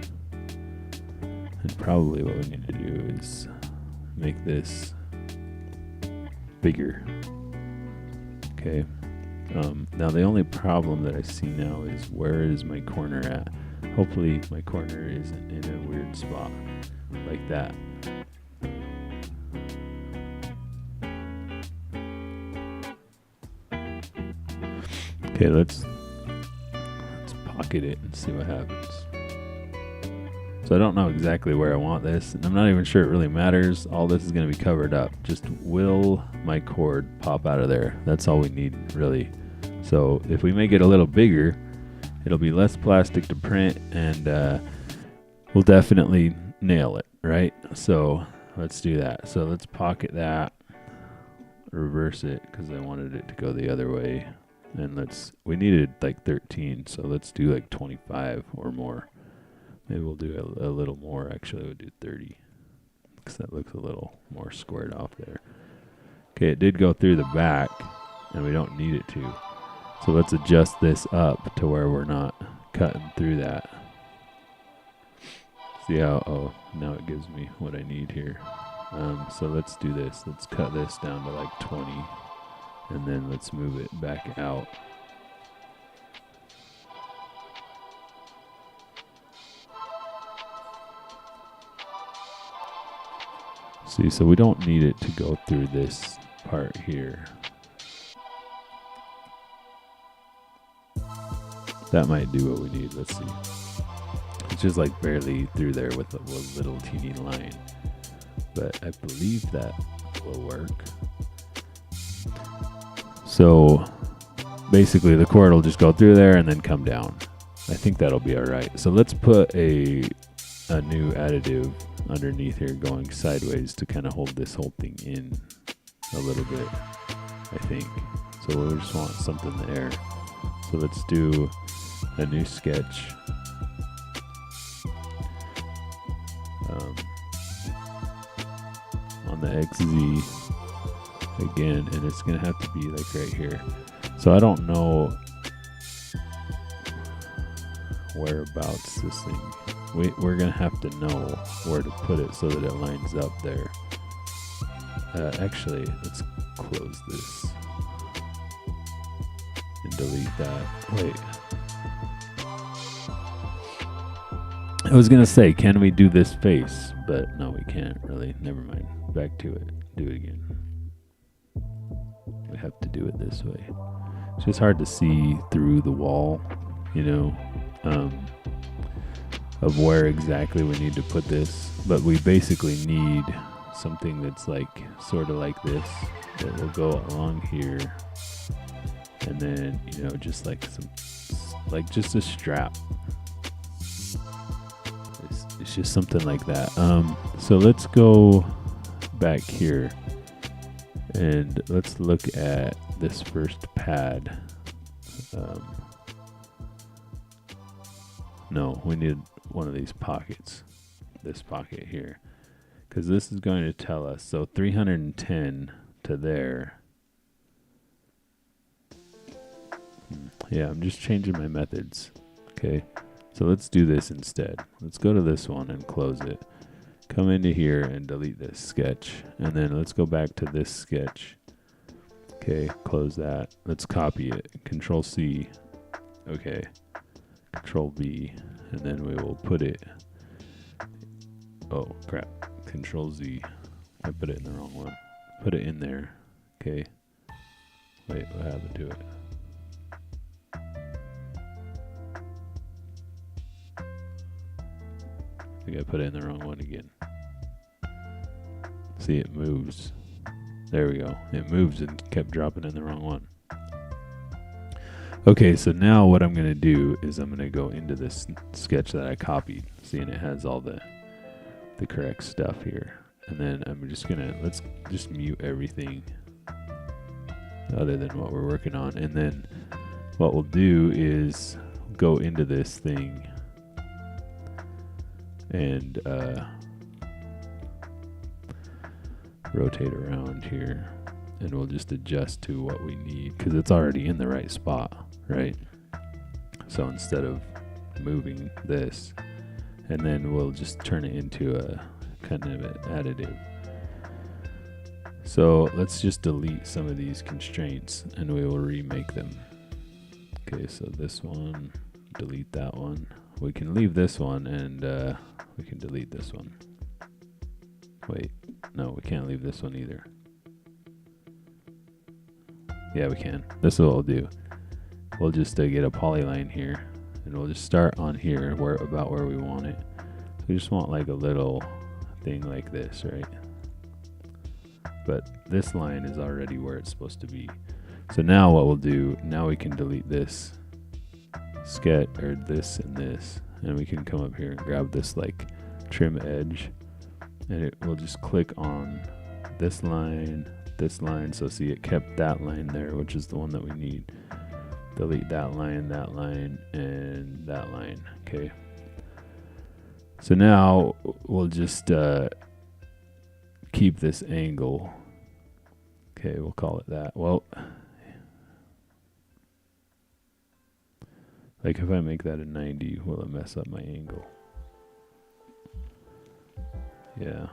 Speaker 1: and probably what we need to do is make this bigger. Okay, now the only problem that I see now is, where is my corner at? Hopefully my corner isn't in a weird spot like that. Okay, let's pocket it and see what happens. So I don't know exactly where I want this, and I'm not even sure it really matters. All this is going to be covered up. Just will my cord pop out of there? That's all we need, really. So if we make it a little bigger, it'll be less plastic to print, and we'll definitely nail it, right? So let's do that. So let's pocket that, reverse it, because I wanted it to go the other way. And we needed like 13, so let's do like 25 or more. Maybe we'll do a little more. Actually, we'll do 30, because that looks a little more squared off there. Okay, it did go through the back, and we don't need it to. So let's adjust this up to where we're not cutting through that. See how, oh, now it gives me what I need here. So let's do this. Let's cut this down to like 20, and then let's move it back out. See, so we don't need it to go through this part here. That might do what we need. Let's see. It's just like barely through there with a little teeny line. But I believe that will work. So basically the cord will just go through there and then come down. I think that'll be all right. So let's put a new additive underneath here going sideways to kind of hold this whole thing in a little bit, I think. So we just want something there. So let's do a new sketch. On the XZ again, and it's gonna have to be like right here. So I don't know whereabouts this thing. We're gonna have to know where to put it so that it lines up there. Actually, let's close this and delete that. Wait. I was gonna say, can we do this face? But no, we can't really. Never mind. Back to it. Do it again. We have to do it this way. It's just hard to see through the wall, you know, of where exactly we need to put this. But we basically need something that's like sort of like this, that will go along here, and then, you know, just like just a strap. It's just something like that. So let's go back here and let's look at this first pad. No, we need one of these pockets, this pocket here, because this is going to tell us. So 310 to there. Yeah, I'm just changing my methods. Okay. So let's do this instead. Let's go to this one and close it. Come into here and delete this sketch. And then let's go back to this sketch. Okay, close that. Let's copy it. Control C. Okay. Control V. And then we will put it. Oh, crap. Control Z. I put it in the wrong one. Put it in there. Okay. Wait, what happened to it? I think I put it in the wrong one again. See, it moves. There we go. It moves and kept dropping in the wrong one. Okay, so now what I'm going to do is I'm going to go into this sketch that I copied. See, and it has all the correct stuff here. And then I'm just going to, let's just mute everything other than what we're working on. And then what we'll do is go into this thing and rotate around here, and we'll just adjust to what we need because it's already in the right spot, right? So instead of moving this, and then we'll just turn it into a kind of an additive. So let's just delete some of these constraints and we will remake them. Okay, so this one, delete that one. We can leave this one and we can delete this one. Wait, no, we can't leave this one either. Yeah, we can. This is what we'll do. We'll just get a polyline here, and we'll just start on here, about where we want it. We just want like a little thing like this, right? But this line is already where it's supposed to be. So now what we'll do, now we can delete this sketch, or this and this, and we can come up here and grab this like trim edge, and it will just click on this line, so see it kept that line there, which is the one that we need. Delete that line, and that line. Okay, so now we'll just keep this angle. Okay, we'll call it that. Well, Like if I make that a 90, will it mess up my angle? Yeah.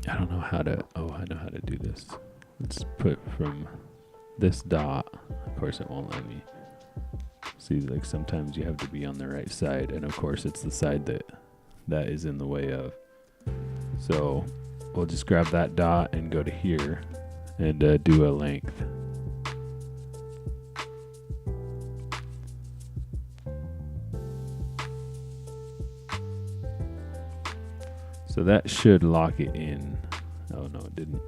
Speaker 1: I don't know how to, oh, I know how to do this. Let's put from this dot, of course it won't let me. See, like sometimes you have to be on the right side, and of course it's the side that is in the way of. So we'll just grab that dot and go to here and do a length. So that should lock it in. Oh no, it didn't.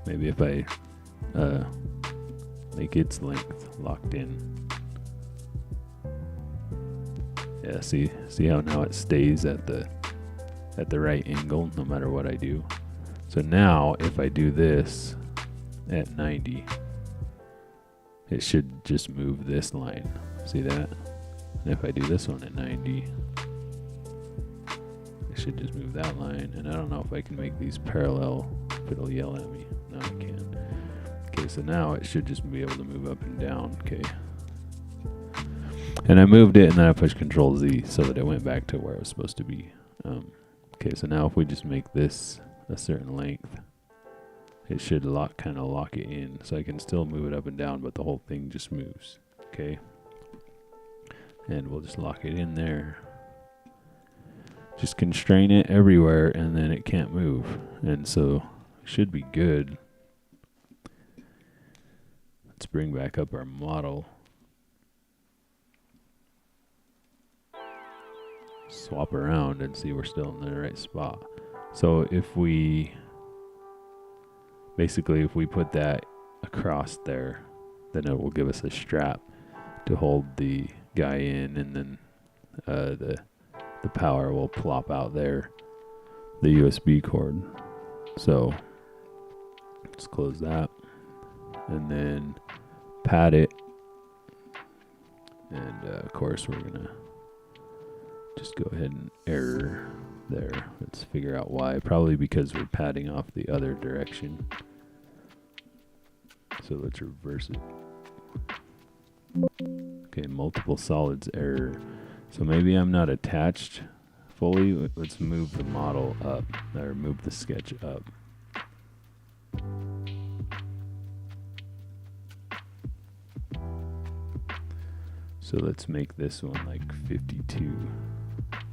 Speaker 1: Maybe if I make its length locked in. Yeah, see how now it stays at the right angle no matter what I do. So now if I do this at 90, it should just move this line. See that? And if I do this one at 90, it should just move that line. And I don't know if I can make these parallel, if it'll yell at me. No, I can't. Okay, so now it should just be able to move up and down. Okay. And I moved it and then I pushed Control Z so that it went back to where it was supposed to be. Okay, so now if we just make this a certain length, it should kind of lock it in. So I can still move it up and down, but the whole thing just moves. Okay. And we'll just lock it in there. Just constrain it everywhere and then it can't move. And so it should be good. Let's bring back up our model. Swap around and see we're still in the right spot. So if we put that across there, then it will give us a strap to hold the guy in, and then the power will plop out there, the USB cord. So let's close that and then pad it, and of course we're gonna just go ahead and error there. Let's figure out why. Probably because we're padding off the other direction. So let's reverse it. Okay, multiple solids error. So maybe I'm not attached fully. Let's move the model up, or move the sketch up. So let's make this one like 52.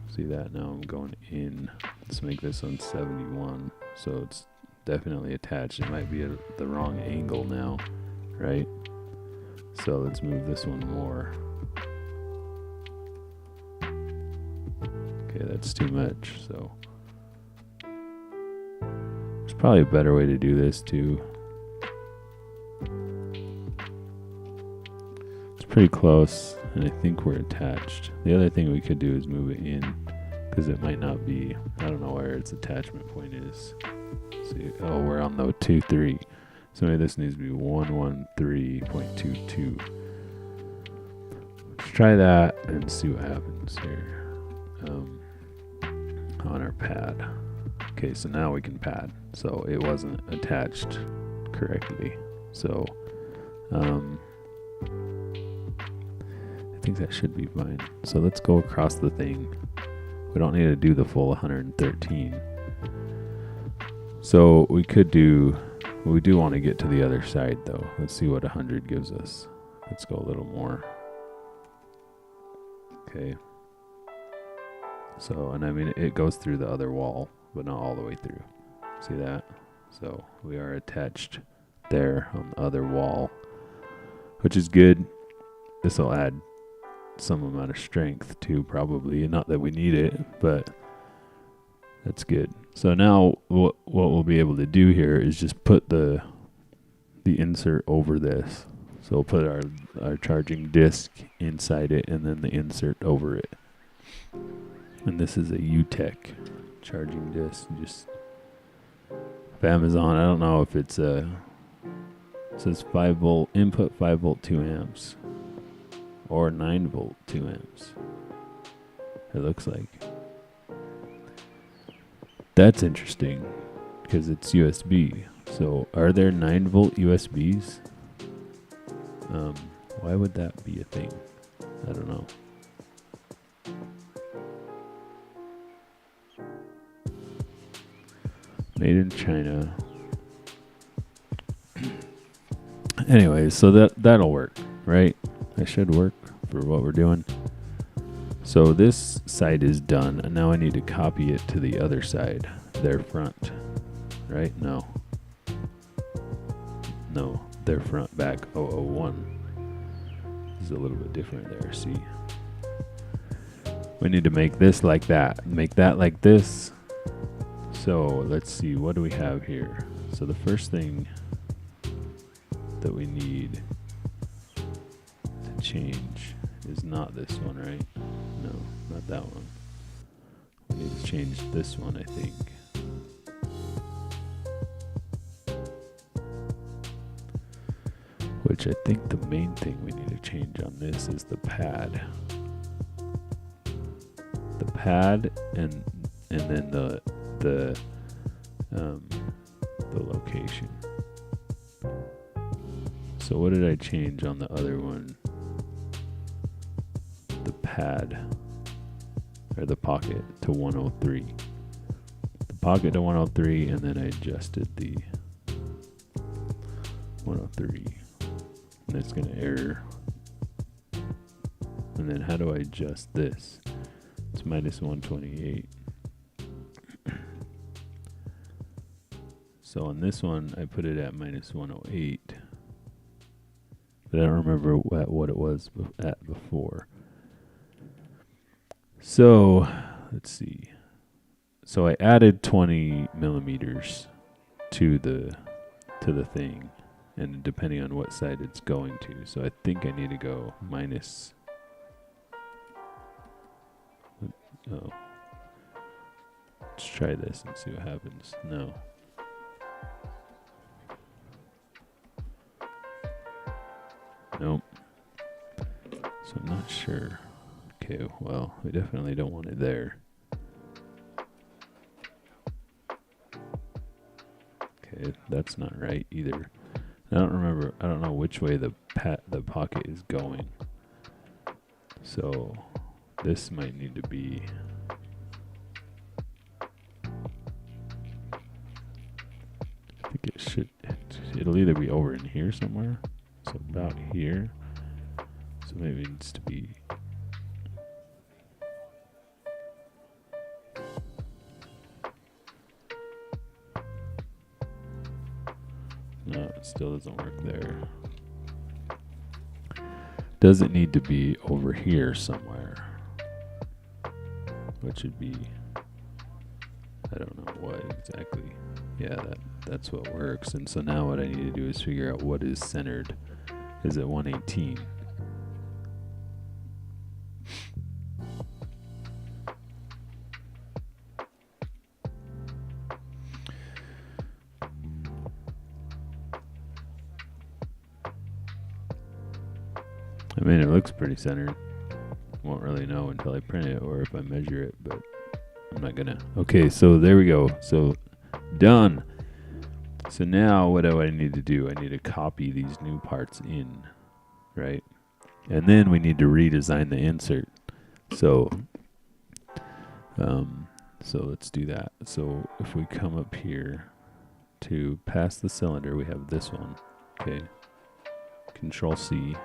Speaker 1: See that? Now I'm going in. Let's make this one 71. So it's definitely attached. It might be at the wrong angle now, right? So let's move this one more. Okay, that's too much. So there's probably a better way to do this too. It's pretty close, and I think we're attached. The other thing we could do is move it in, because it might not be, I don't know where its attachment point is. See, oh, we're on the 2.3. So maybe this needs to be 113.22. Let's try that and see what happens here. On our pad. Okay, so now we can pad. So it wasn't attached correctly. So I think that should be fine. So let's go across the thing. We don't need to do the full 113. So we could do, we do want to get to the other side though. Let's see what 100 gives us. Let's go a little more. Okay. So, and I mean, it goes through the other wall, but not all the way through. See that? So we are attached there on the other wall, which is good. This will add some amount of strength too, probably. Not that we need it, but that's good. So now what we'll be able to do here is just put the insert over this. So we'll put our charging disc inside it and then the insert over it. And this is a UTech charging disc. Just Amazon. I don't know if it's it says 5 volt input, 5 volt 2 amps, or 9 volt 2 amps. It looks like. That's interesting because it's USB. So are there 9-volt USBs? Why would that be a thing? I don't know. Made in China. Anyway, so that'll work, right? That should work for what we're doing. So this side is done, and now I need to copy it to the other side, their front, right? No, their front back 001. This is a little bit different there, see? We need to make this like that, make that like this. So let's see, what do we have here? So the first thing that we need to change is not this one, right? No, not that one. We need to change this one, I think. Which I think the main thing we need to change on this is the pad. The pad and then the location. So what did I change on the other one? The pad or the pocket to 103. The pocket to 103, and then I adjusted the 103. And it's gonna error. And then how do I adjust this? It's minus 128. So on this one, I put it at minus 108. But I don't remember what it was at before. So let's see. So I added 20 millimeters to the thing, and depending on what side it's going to. So I think I need to go minus. Oh, let's try this and see what happens. No. Nope. So I'm not sure. Okay, well, we definitely don't want it there. Okay, that's not right either. I don't know which way the pocket is going. So this might need to be I think it'll either be over in here somewhere. So about here. So maybe it needs to be no, it still doesn't work there. Does it need to be over here somewhere? Which would be, I don't know what exactly. Yeah, that's what works. And so now what I need to do is figure out what is centered. Is it 118? I mean, it looks pretty centered. Won't really know until I print it or if I measure it, but I'm not gonna. Okay, so there we go. So done. So now what do I need to do? I need to copy these new parts in, right? And then we need to redesign the insert. So let's do that. So if we come up here to past the cylinder, we have this one. Okay. Control C.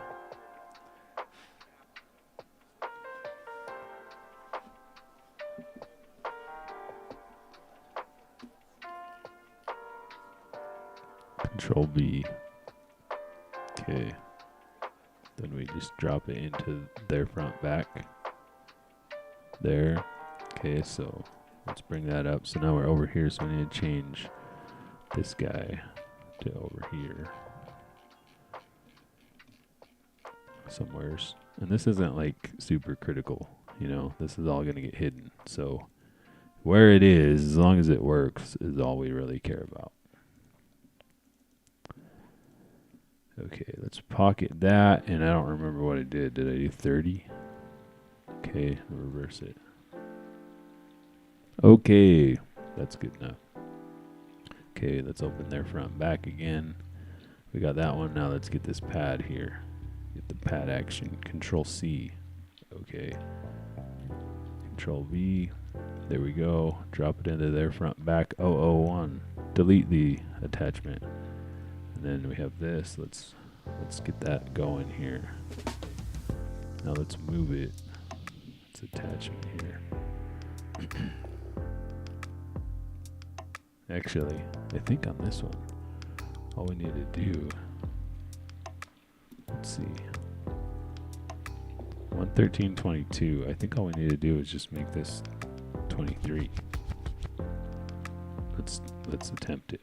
Speaker 1: Control V. Okay. Then we just drop it into their front back. There. Okay, so let's bring that up. So now we're over here, so we need to change this guy to over here. Somewheres. And this isn't like super critical, you know, this is all gonna get hidden. So where it is, as long as it works, is all we really care about. Okay, let's pocket that, and I don't remember what I did. Did I do 30? Okay, reverse it. Okay, That's good enough. Okay, let's open their front back again. We got that one. Now let's get this pad here. Get the pad action. Control C. Okay. Control V. There we go. Drop it into their front back 001. Delete the attachment. And then we have this. Let's get that going here. Now let's move it. Let's attach it here. Actually, I think on this one, all we need to do, let's see, 113.22. I think all we need to do is just make this 23. Let's attempt it.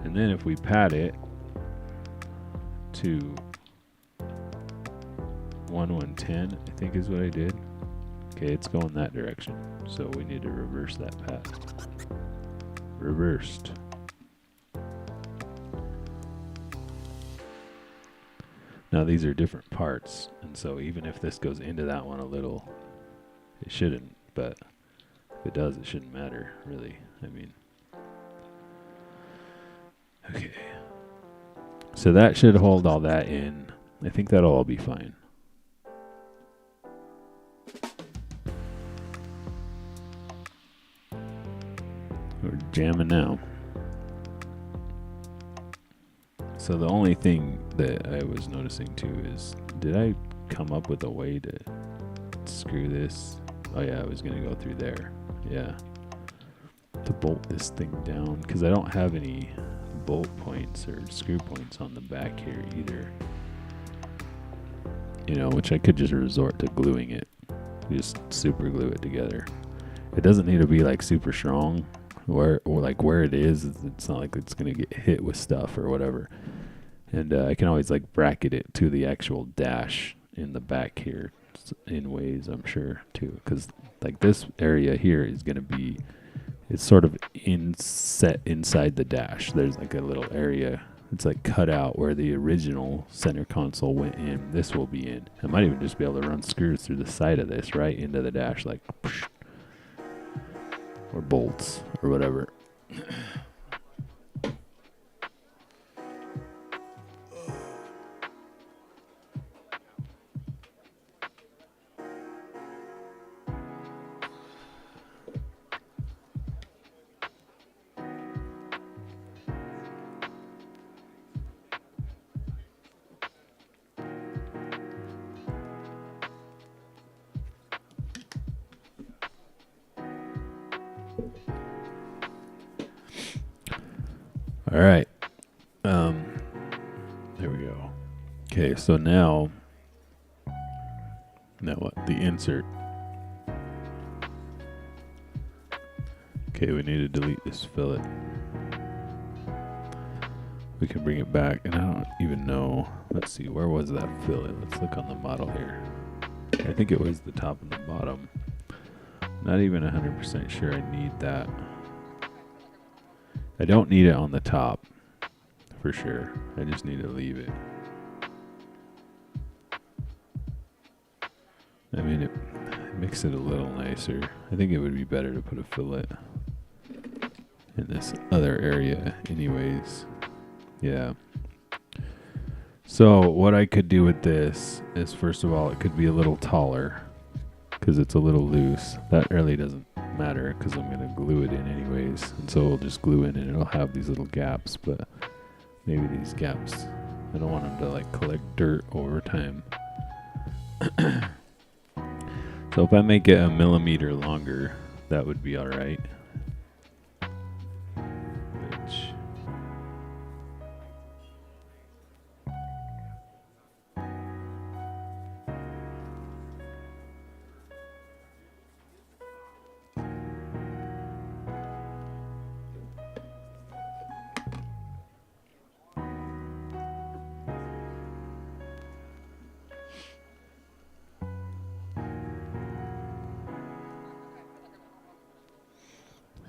Speaker 1: And then if we pad it to 1110, I think is what I did. Okay, it's going that direction. So we need to reverse that pad. Reversed. Now these are different parts, and so even if this goes into that one a little, it shouldn't, but if it does, it shouldn't matter, really. I mean, okay. So that should hold all that in. I think that'll all be fine. We're jamming now. So the only thing that I was noticing too is, did I come up with a way to screw this? Oh yeah, I was gonna go through there. Yeah. To bolt this thing down, because I don't have any bolt points or screw points on the back here either. You know, which I could just resort to gluing it. Just super glue it together. It doesn't need to be like super strong. Where it is, it's not like it's gonna get hit with stuff or whatever. And I can always like bracket it to the actual dash in the back here in ways, I'm sure too, because like this area here is gonna be, it's sort of set inside the dash. There's like a little area, it's like cut out where the original center console went in. This will be in. I might even just be able to run screws through the side of this right into the dash, like psh, or bolts or whatever. All right. There we go. Okay, so now what? The insert. Okay, we need to delete this fillet. We can bring it back, and I don't even know. Let's see, where was that fillet? Let's look on the model here. I think it was the top and the bottom. Not even 100% sure I need that. I don't need it on the top, for sure. I just need to leave it. I mean, it makes it a little nicer. I think it would be better to put a fillet in this other area anyways. Yeah. So what I could do with this is, first of all, it could be a little taller because it's a little loose. That really doesn't matter because I'm going to glue it in anyways. And so we'll just glue in and it'll have these little gaps, but maybe these gaps, I don't want them to like collect dirt over time. So if I make it 1 millimeter longer, that would be all right.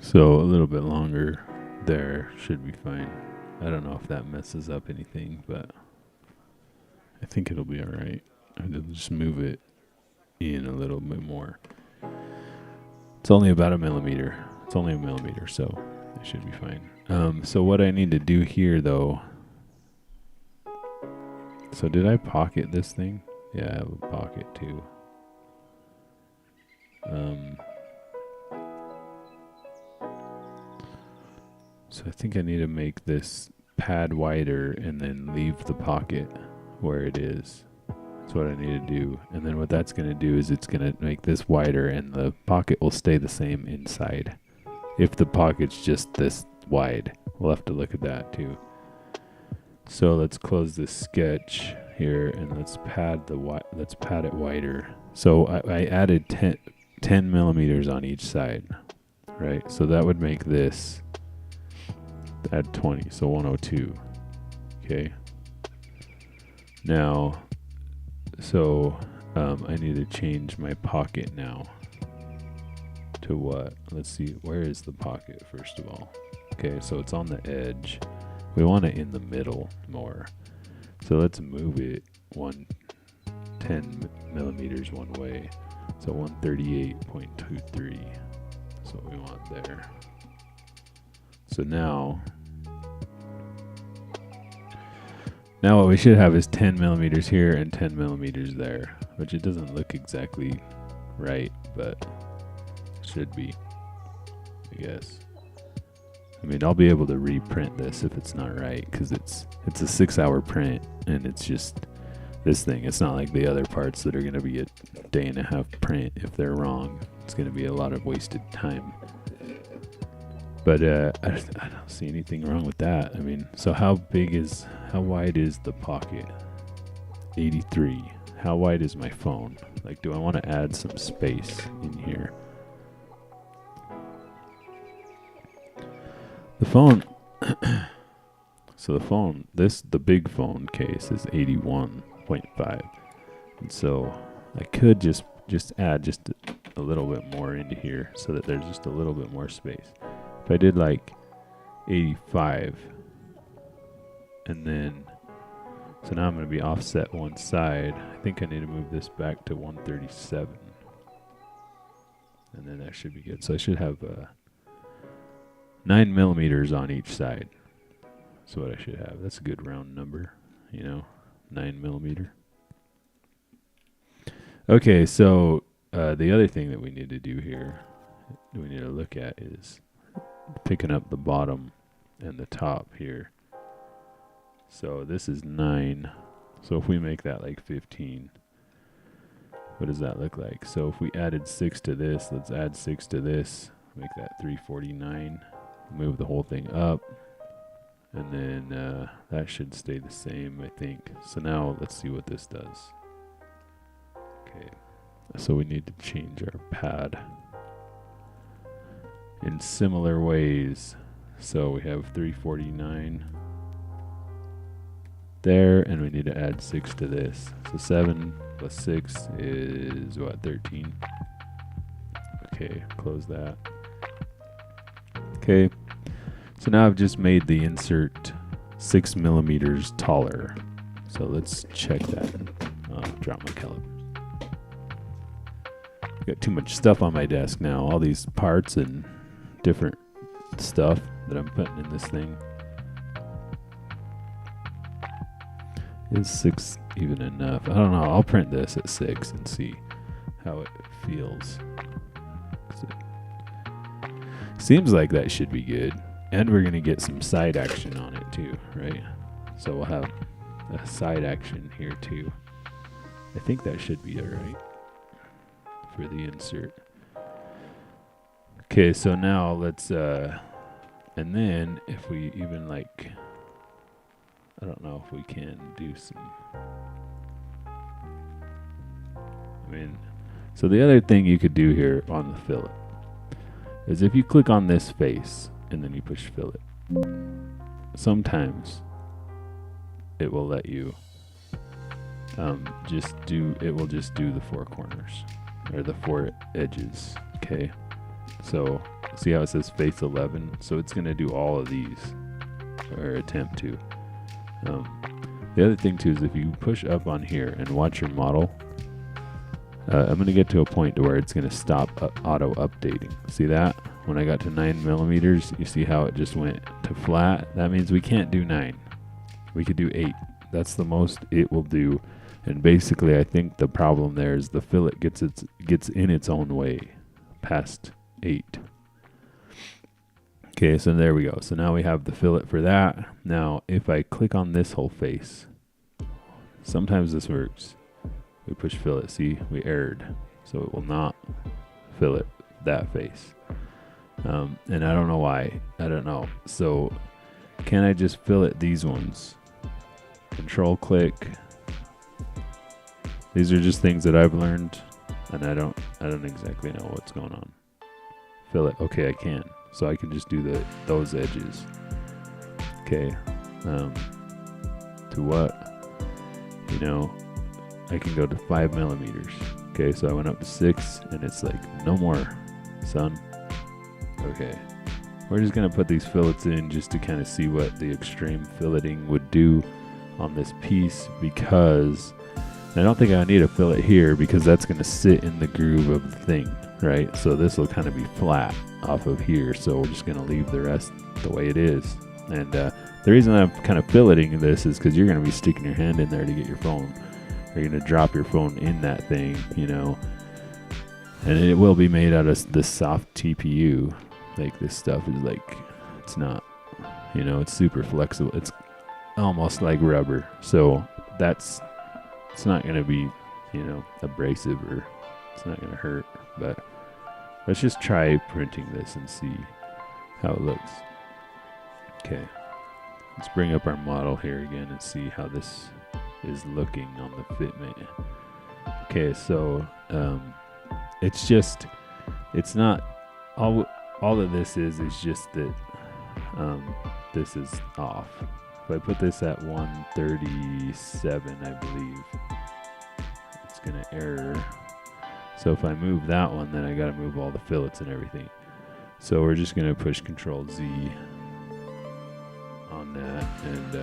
Speaker 1: So a little bit longer there should be fine. I don't know if that messes up anything, but I think it'll be all right. I'll just move it in a little bit more. It's only about 1 millimeter. It's it's only a millimeter, so it should be fine. So what I need to do here, though. So did I pocket this thing? Yeah, I have a pocket too. So I think I need to make this pad wider and then leave the pocket where it is. That's what I need to do. And then what that's going to do is it's going to make this wider and the pocket will stay the same inside. If the pocket's just this wide, we'll have to look at that too. So let's close this sketch here and let's pad it wider. So I added 10 millimeters on each side, right? So that would make this add 20, so 102. Okay. Now, so I need to change my pocket now to what? Let's see, where is the pocket first of all? Okay, so it's on the edge. We want it in the middle more. So let's move it 10 millimeters one way. So 138.23. That's what we want there. So now what we should have is 10 millimeters here and 10 millimeters there, which it doesn't look exactly right, but it should be, I guess. I mean, I'll be able to reprint this if it's not right, because it's a 6-hour print, and it's just this thing. It's not like the other parts that are going to be a day and a half print. If they're wrong, it's going to be a lot of wasted time. But I don't see anything wrong with that. I mean, so how wide is the pocket? 83. How wide is my phone? Like, do I want to add some space in here? The phone, so the phone, the big phone case is 81.5. And so I could just add just a little bit more into here so that there's just a little bit more space. If I did like 85, and then, so now I'm going to be offset one side. I think I need to move this back to 137. And then that should be good. So I should have 9 millimeters on each side. That's what I should have. That's a good round number, 9 millimeter. Okay, so the other thing that we need to do here, we need to look at is picking up the bottom and the top here. So this is 9. So if we make that like 15, what does that look like? So if we added 6 to this, let's add 6 to this, make that 349. Move the whole thing up, and then that should stay the same, I think. So now let's see what this does. Okay, so we need to change our pad in similar ways. So we have 349 there, and we need to add 6 to this. So 7 plus 6 is what, 13? Okay, close that. Okay, so now I've just made the insert 6 millimeters taller. So let's check that. Drop my calipers. Got too much stuff on my desk now. All these parts and different stuff that I'm putting in this thing. Is 6 even enough? I don't know. I'll print this at 6 and see how it feels. Seems like that should be good. And we're going to get some side action on it too, right? So we'll have a side action here too. I think that should be alright for the insert. Okay, so now let's, and then if we even like, I don't know if we can do some, so the other thing you could do here on the fillet is if you click on this face and then you push fillet, sometimes it will let you it will just do the 4 corners or the 4 edges. Okay, so see how it says face 11? So it's going to do all of these, or attempt to. The other thing too is if you push up on here and watch your model, I'm going to get to a point to where it's going to stop auto updating. See that? when I got to 9mm, you see how it just went to flat? That means we can't do 9. We could do 8. That's the most it will do. And basically, I think the problem there is the fillet gets in its own way past 8. Okay, so there we go. So now we have the fillet for that. Now, if I click on this whole face, sometimes this works. We push fillet. See, we erred. So it will not fillet that face. And I don't know why. I don't know. So can I just fillet these ones? Control click. These are just things that I've learned, and I don't exactly know what's going on. Fillet. Okay, I can. So I can just do those edges. Okay. To what? You know, I can go to 5mm. Okay, so I went up to 6, and it's like, no more, son. Okay. We're just going to put these fillets in just to kind of see what the extreme filleting would do on this piece, because I don't think I need a fillet here because that's going to sit in the groove of the thing, right? So this will kind of be flat off of here, so we're just going to leave the rest the way it is. And the reason I'm kind of filleting this is because you're going to be sticking your hand in there to get your phone. You're going to drop your phone in that thing, you know, and it will be made out of this soft TPU. Like, this stuff is like, it's not, you know, it's super flexible. It's almost like rubber. So it's not going to be, you know, abrasive, or it's not going to hurt. But let's just try printing this and see how it looks. Okay. Let's bring up our model here again and see how this is looking on the fitment. Okay, so it's not all of this is just that this is off. If I put this at 137, I believe it's gonna error. So if I move that one, then I gotta move all the fillets and everything. So we're just gonna push Control Z on that, and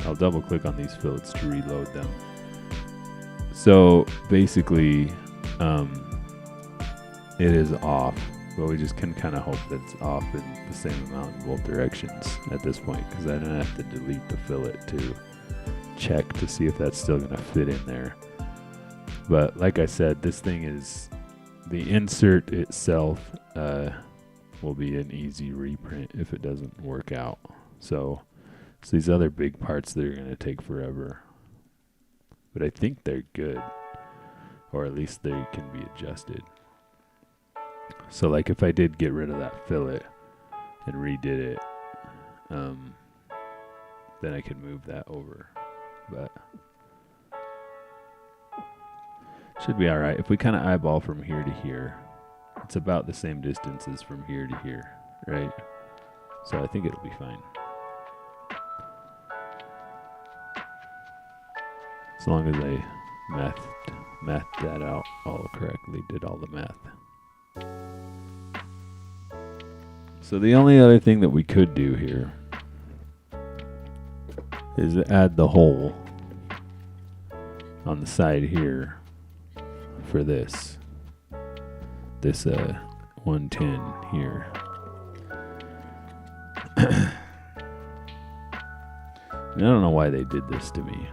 Speaker 1: I'll double click on these fillets to reload them. So basically, it is off, but we just can kind of hope that it's off in the same amount in both directions at this point, because I don't have to delete the fillet to check to see if that's still going to fit in there. But like I said, this thing is, the insert itself will be an easy reprint if it doesn't work out. So it's these other big parts that are going to take forever. But I think they're good, or at least they can be adjusted. So like if I did get rid of that fillet and redid it, then I could move that over. But should be alright. If we kind of eyeball from here to here, it's about the same distance as from here to here, right? So I think it'll be fine. As long as I mathed that out all correctly, did all the math. So the only other thing that we could do here is add the hole on the side here for this 110 here. And I don't know why they did this to me,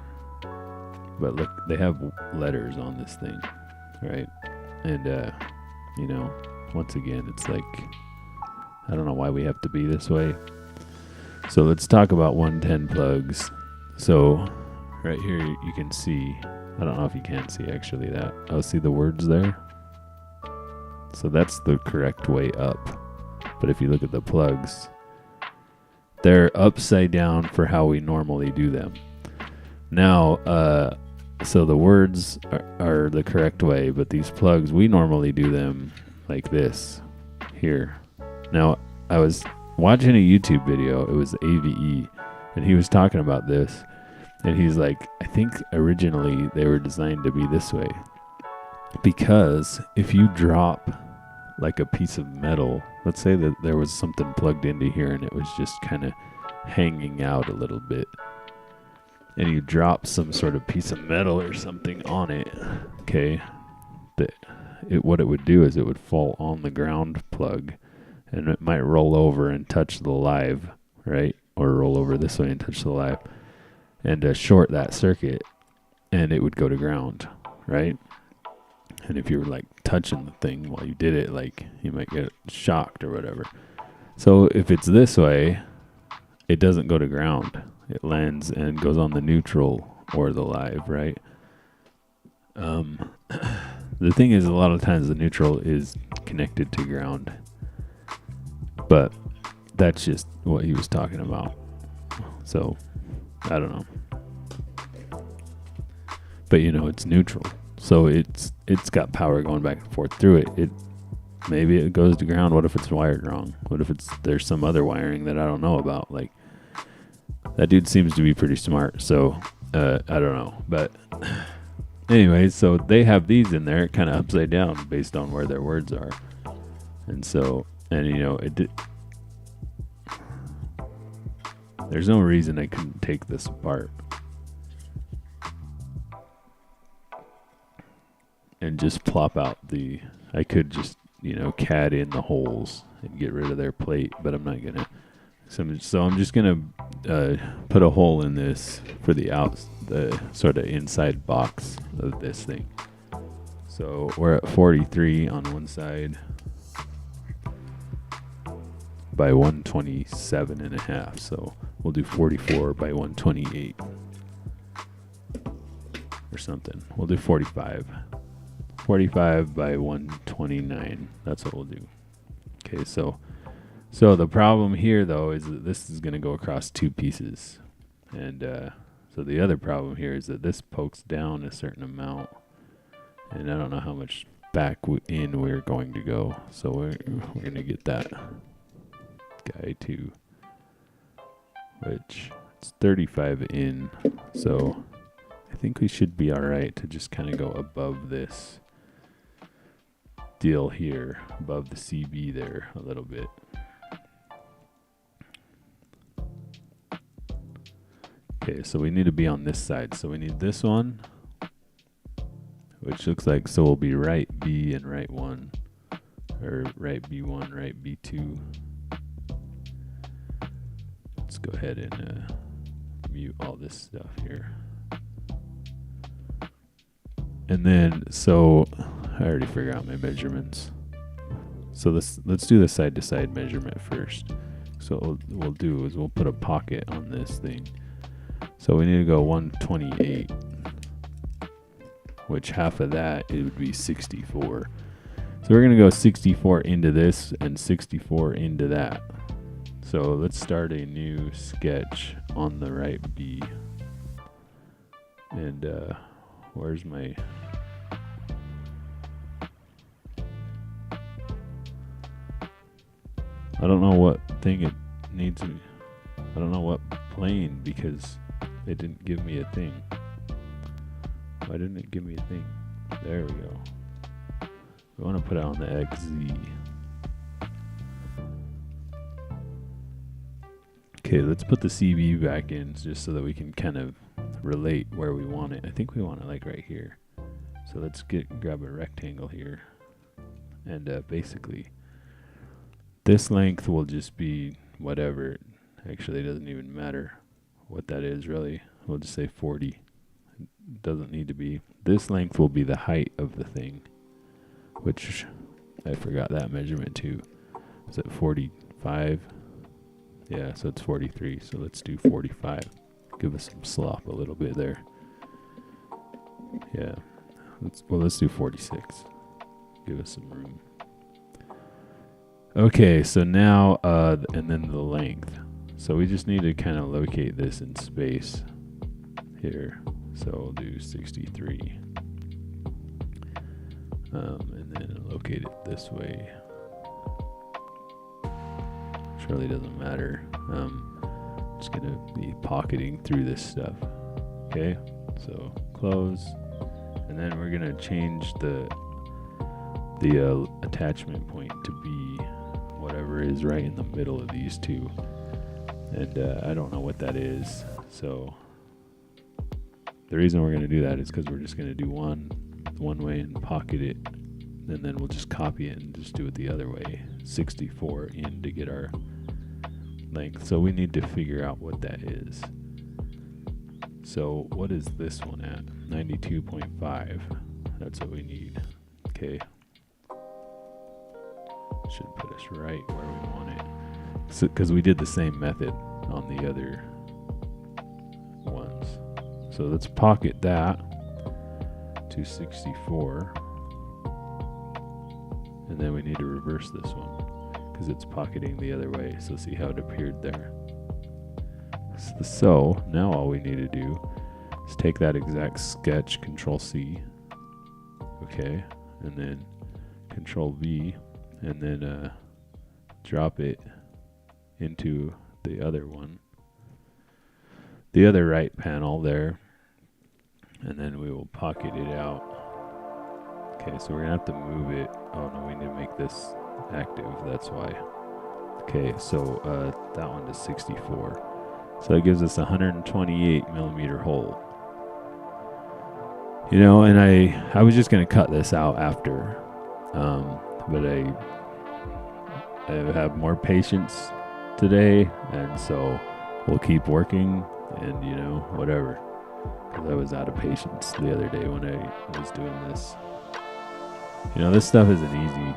Speaker 1: but look, they have letters on this thing, right? And you know, once again, it's like, I don't know why we have to be this way. So let's talk about 110 plugs. So right here you can see, I don't know if you can see actually that. Oh, see the words there? So that's the correct way up. But if you look at the plugs, they're upside down for how we normally do them. Now, so the words are the correct way, but these plugs, we normally do them like this here. Now, I was watching a YouTube video, it was AVE, and he was talking about this, and he's like, I think originally they were designed to be this way, because if you drop like a piece of metal, let's say that there was something plugged into here and it was just kind of hanging out a little bit, and you drop some sort of piece of metal or something on it, okay, what it would do is it would fall on the ground plug, and it might roll over and touch the live, right? Or roll over this way and touch the live, and short that circuit, and it would go to ground, right? And if you were like touching the thing while you did it, like you might get shocked or whatever. So if it's this way, it doesn't go to ground. It lands and goes on the neutral or the live, right? The thing is, a lot of times the neutral is connected to ground, but that's just what he was talking about. So I don't know, but it's neutral, so it's got power going back and forth through it. Maybe it goes to ground. What if it's wired wrong? What if there's some other wiring that I don't know about? Like, that dude seems to be pretty smart, so I don't know. But anyway, so they have these in there kind of upside down based on where their words are. And so, there's no reason I couldn't take this apart and just plop out I could just, CAD in the holes and get rid of their plate, but I'm not gonna. So I'm just gonna put a hole in this for the sort of inside box of this thing. So we're at 43 on one side by 127 and a half. So we'll do 44 by 128 or something. We'll do 45. 45 by 129. That's what we'll do. Okay, so the problem here, though, is that this is going to go across two pieces. And so the other problem here is that this pokes down a certain amount. And I don't know how much back in we're going to go. So we're going to get that guy to, which it's 35 in. So I think we should be all right to just kind of go above this deal here, above the CB there a little bit. Okay, so we need to be on this side. So we need this one, which looks like, so we'll be right B and right 1, or right B1, right B2. Let's go ahead and mute all this stuff here. And then, so I already figured out my measurements. So let's do the side to side measurement first. So what we'll do is we'll put a pocket on this thing. So we need to go 128, which half of that, it would be 64. So we're going to go 64 into this and 64 into that. So let's start a new sketch on the right B. And where's my... I don't know what thing it needs. I don't know what plane, because they didn't give me a thing. Why didn't it give me a thing? There we go. We want to put it on the XZ. Okay, let's put the CB back in just so that we can kind of relate where we want it. I think we want it like right here. So let's grab a rectangle here. And basically, this length will just be whatever. Actually, it doesn't even matter what that is, really. We'll just say 40. It doesn't need to be. This length will be the height of the thing, which I forgot that measurement too. Is it 45? Yeah, so it's 43. So let's do 45. Give us some slop a little bit there. Yeah. Let's do 46. Give us some room. Okay, so now, and then the length. So we just need to kind of locate this in space here. So we'll do 63. And then locate it this way. Surely doesn't matter. Just gonna be pocketing through this stuff. Okay, so close. And then we're gonna change the attachment point to be whatever is right in the middle of these two, and I don't know what that is. So the reason we're going to do that is because we're just going to do one way and pocket it and then we'll just copy it and just do it the other way, 64 in to get our length. So we need to figure out what that is. So what is this one at? 92.5. That's what we need. Okay. Should put us right where we want it. So, because we did the same method on the other ones. So let's pocket that to 64. And then we need to reverse this one because it's pocketing the other way. So see how it appeared there. So now all we need to do is take that exact sketch, Control C, okay, and then Control V, and then drop it into the other one, the other right panel there, and then we will pocket it out. Okay, so we're gonna have to move it. Oh no, we need to make this active, that's why. Okay, so that one is 64. So it gives us a 128 millimeter hole. You know, and I was just gonna cut this out after, but I have more patience today, and so we'll keep working, and you know, whatever. Because I was out of patience the other day when I was doing this. You know, this stuff isn't easy.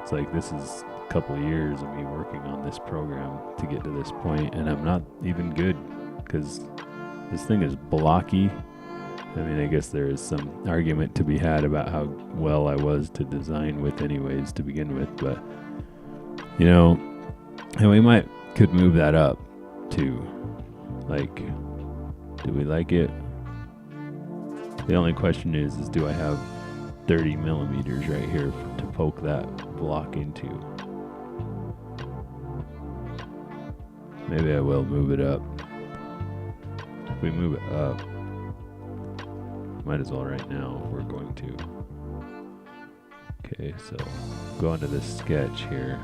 Speaker 1: It's like this is couple of years of me working on this program to get to this point, and I'm not even good because this thing is blocky. I mean, I guess there is some argument to be had about how well I was to design with anyways to begin with, but you know, and we could move that up to, like, do we like it? The only question is do I have 30 millimeters right here to poke that block into? Maybe I will move it up. If we move it up, might as well right now if we're going to. Okay, so go into this sketch here.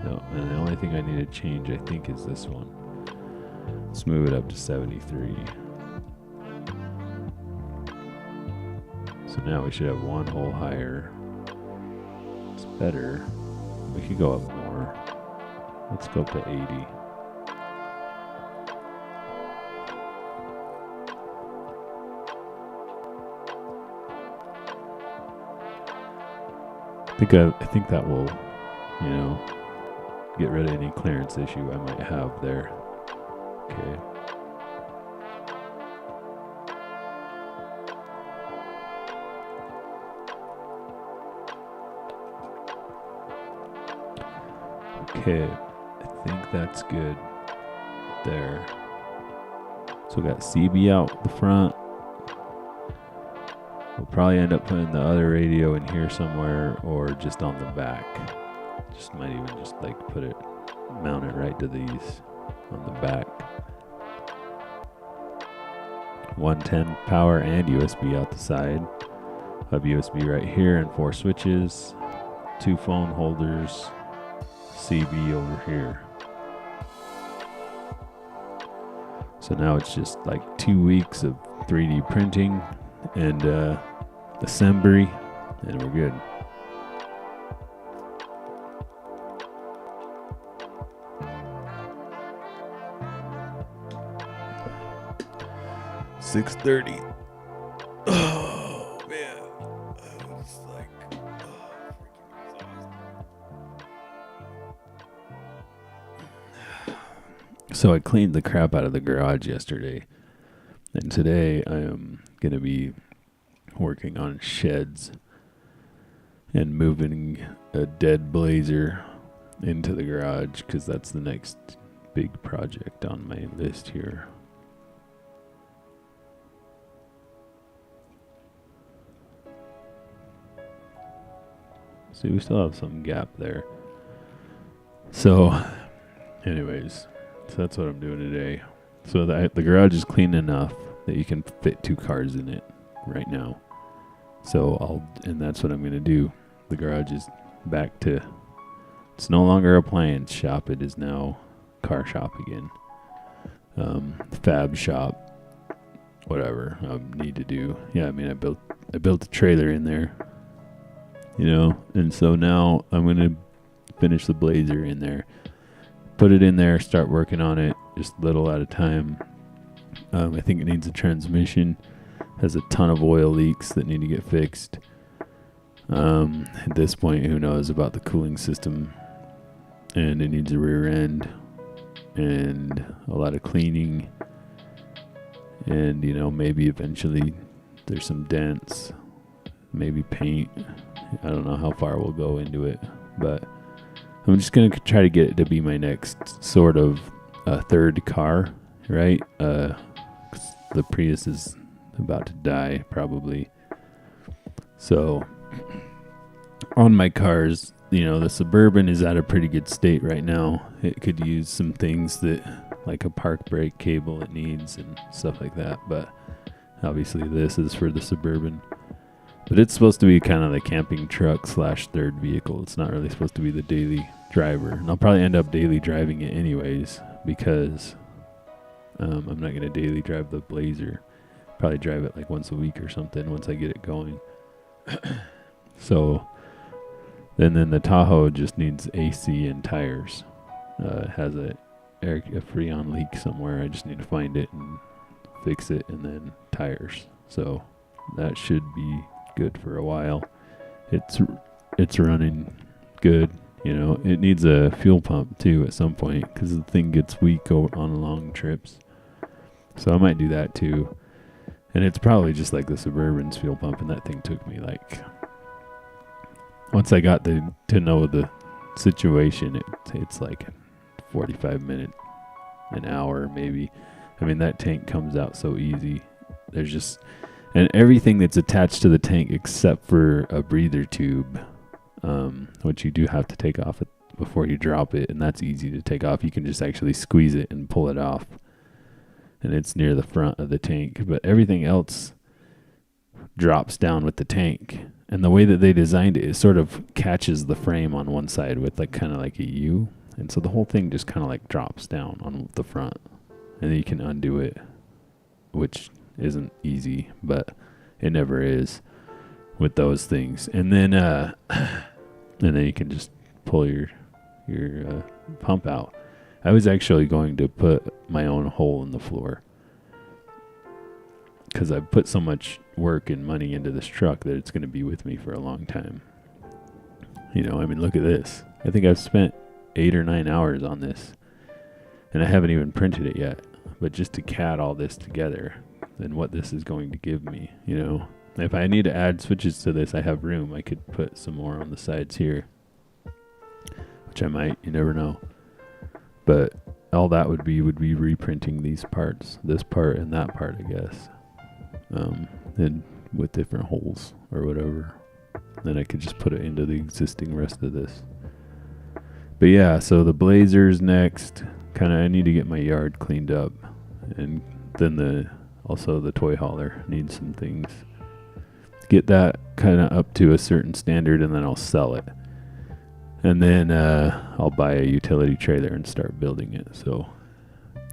Speaker 1: No, and the only thing I need to change, I think, is this one. Let's move it up to 73. So now we should have one hole higher. It's better. We could go up more. Let's go up to 80. I think that will, you know, get rid of any clearance issue I might have there. Okay. Okay, I think that's good there. So we got CB out the front. We'll probably end up putting the other radio in here somewhere or just on the back. Just might even just like mount it right to these on the back. 110 power and USB out the side. Hub USB right here and 4 switches. 2 phone holders. CB over here. So now it's just like 2 weeks of 3D printing and assembly, and we're good. $6:30. Oh man, I was like, freaking exhausted. So I cleaned the crap out of the garage yesterday, and today I am going to be working on sheds and moving a dead blazer into the garage because that's the next big project on my list here. See, we still have some gap there. So, anyways, so that's what I'm doing today. So the garage is clean enough that you can fit 2 cars in it right now. So and that's what I'm going to do. The garage is back to, it's no longer a appliance shop. It is now car shop again. Fab shop, whatever I need to do. Yeah, I mean, I built a trailer in there. you know. And so now I'm going to finish the Blazer in there, put it in there, start working on it, just little at a time. I think it needs a transmission, has a ton of oil leaks that need to get fixed. At this point, who knows about the cooling system, and it needs a rear end and a lot of cleaning, and you know, maybe eventually there's some dents, maybe paint. I don't know how far we'll go into it, but I'm just gonna try to get it to be my next sort of third car, right? 'Cause the Prius is about to die probably. So on my cars, you know, the Suburban is at a pretty good state right now. It could use some things that, like a park brake cable it needs and stuff like that, but obviously this is for the Suburban. But it's supposed to be kind of the camping truck / third vehicle. It's not really supposed to be the daily driver. And I'll probably end up daily driving it anyways, because I'm not going to daily drive the Blazer. Probably drive it like once a week or something once I get it going. So, and then the Tahoe just needs AC and tires. It has a Freon leak somewhere. I just need to find it and fix it, and then tires. So that should be good for a while. It's running good. You know, it needs a fuel pump too at some point, because the thing gets weak on long trips. So I might do that too. And it's probably just like the Suburban's fuel pump, and that thing took me like, once I got to know the situation, it's like 45 minutes, an hour maybe. I mean, that tank comes out so easy. There's just, and everything that's attached to the tank except for a breather tube, which you do have to take off before you drop it, and that's easy to take off. You can just actually squeeze it and pull it off, and it's near the front of the tank. But everything else drops down with the tank, and the way that they designed it, it sort of catches the frame on one side with like kind of like a U, and so the whole thing just kind of like drops down on the front, and then you can undo it, which isn't easy, but it never is with those things. And then you can just pull your pump out. I was actually going to put my own hole in the floor, because I've put so much work and money into this truck that it's going to be with me for a long time. You know, I mean, look at this. I think I've spent 8 or 9 hours on this, and I haven't even printed it yet. But just to CAD all this together, and what this is going to give me, you know. If I need to add switches to this, I have room. I could put some more on the sides here, which I might. You never know. But all that would be reprinting these parts, this part and that part, I guess. And with different holes or whatever. Then I could just put it into the existing rest of this. But yeah, so the Blazer's next. Kind of, I need to get my yard cleaned up, and then also the toy hauler needs some things. Get that kind of up to a certain standard, and then I'll sell it. And then I'll buy a utility trailer and start building it. So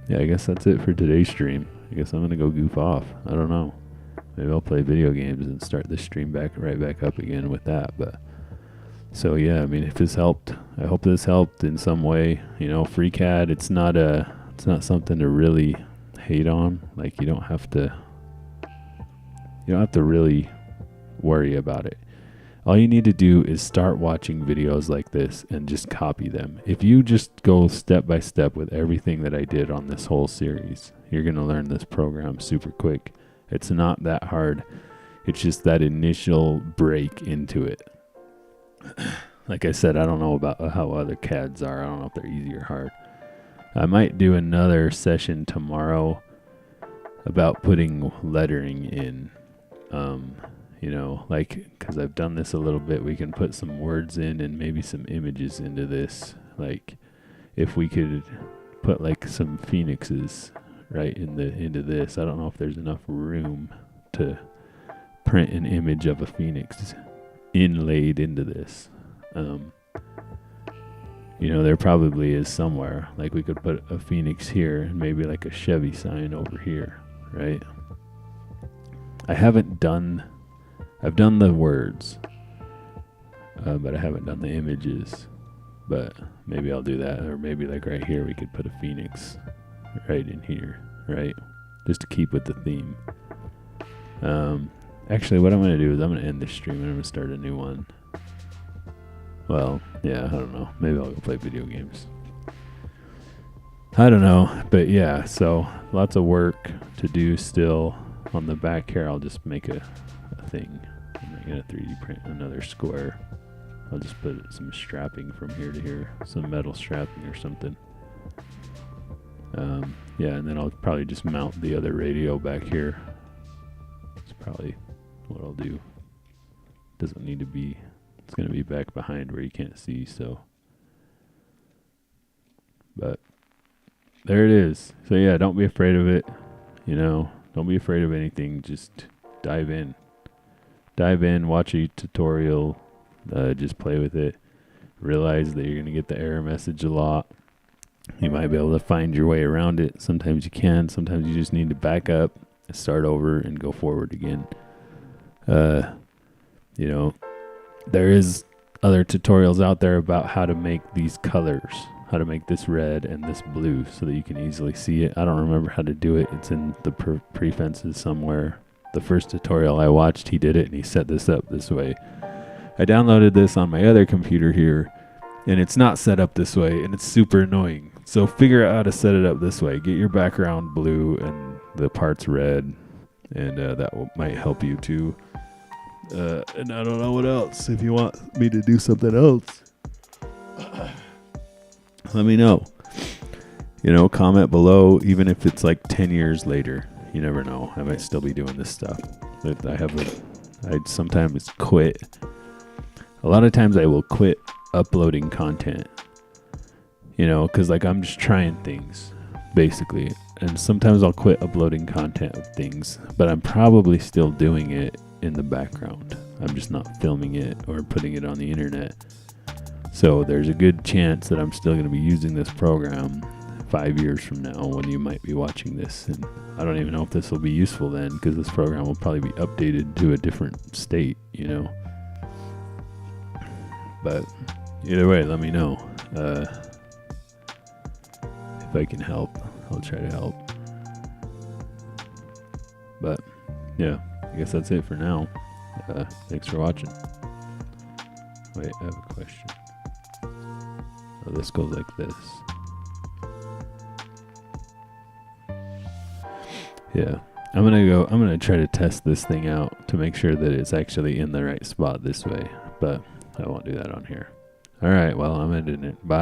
Speaker 1: yeah, I guess that's it for today's stream. I guess I'm gonna go goof off. I don't know. Maybe I'll play video games and start this stream right back up again with that. But so yeah, I mean, if this helped, I hope this helped in some way. You know, Freecad, it's not something to really hate on. Like, you don't have to really worry about it. All you need to do is start watching videos like this and just copy them. If you just go step by step with everything that I did on this whole series, you're going to learn this program super quick. It's not that hard. It's just that initial break into it. Like I said, I don't know about how other CADs are. I don't know if they're easy or hard. I might do another session tomorrow about putting lettering in. You know, like, because I've done this a little bit, we can put some words in and maybe some images into this. Like, if we could put like some phoenixes right into this. I don't know if there's enough room to print an image of a phoenix inlaid into this. You know, there probably is somewhere. Like, we could put a phoenix here and maybe like a Chevy sign over here, right? I've done the words. but I haven't done the images. But maybe I'll do that, or maybe like right here we could put a phoenix right in here, right? Just to keep with the theme. Actually, what I'm going to do is I'm going to end this stream and I'm going to start a new one. Well, yeah, I don't know. Maybe I'll go play video games. I don't know, but yeah, so lots of work to do still. On the back here, I'll just make a thing. I'm not going to 3D print another square. I'll just put some strapping from here to here, some metal strapping or something. Yeah, and then I'll probably just mount the other radio back here. That's probably what I'll do. Doesn't need to be, it's going to be back behind where you can't see, so. But there it is. So yeah, don't be afraid of it. You know, don't be afraid of anything. Just dive in. Dive in, watch a tutorial. Just play with it. Realize that you're going to get the error message a lot. You might be able to find your way around it. Sometimes you can. Sometimes you just need to back up, start over, and go forward again. You know, there is other tutorials out there about how to make these colors, how to make this red and this blue so that you can easily see it. I don't remember how to do it. It's in the prefences somewhere. The first tutorial I watched, he did it and he set this up this way. I downloaded this on my other computer here, and it's not set up this way, and it's super annoying. So figure out how to set it up this way. Get your background blue and the parts red, and that might help you too. And I don't know what else. If you want me to do something else, let me know. You know, comment below, even if it's like 10 years later. You never know. I might still be doing this stuff. I sometimes quit. A lot of times I will quit uploading content, you know, because like I'm just trying things, basically. And sometimes I'll quit uploading content of things, but I'm probably still doing it in the background. I'm just not filming it or putting it on the internet. So there's a good chance that I'm still going to be using this program 5 years from now when you might be watching this. And I don't even know if this will be useful then, because this program will probably be updated to a different state, you know. But either way, let me know. If I can help, I'll try to help. But yeah, I guess that's it for now. Thanks for watching. Wait, I have a question. Oh, this goes like this. Yeah, I'm gonna try to test this thing out to make sure that it's actually in the right spot this way, but I won't do that on here. All right, well, I'm ending it. Bye.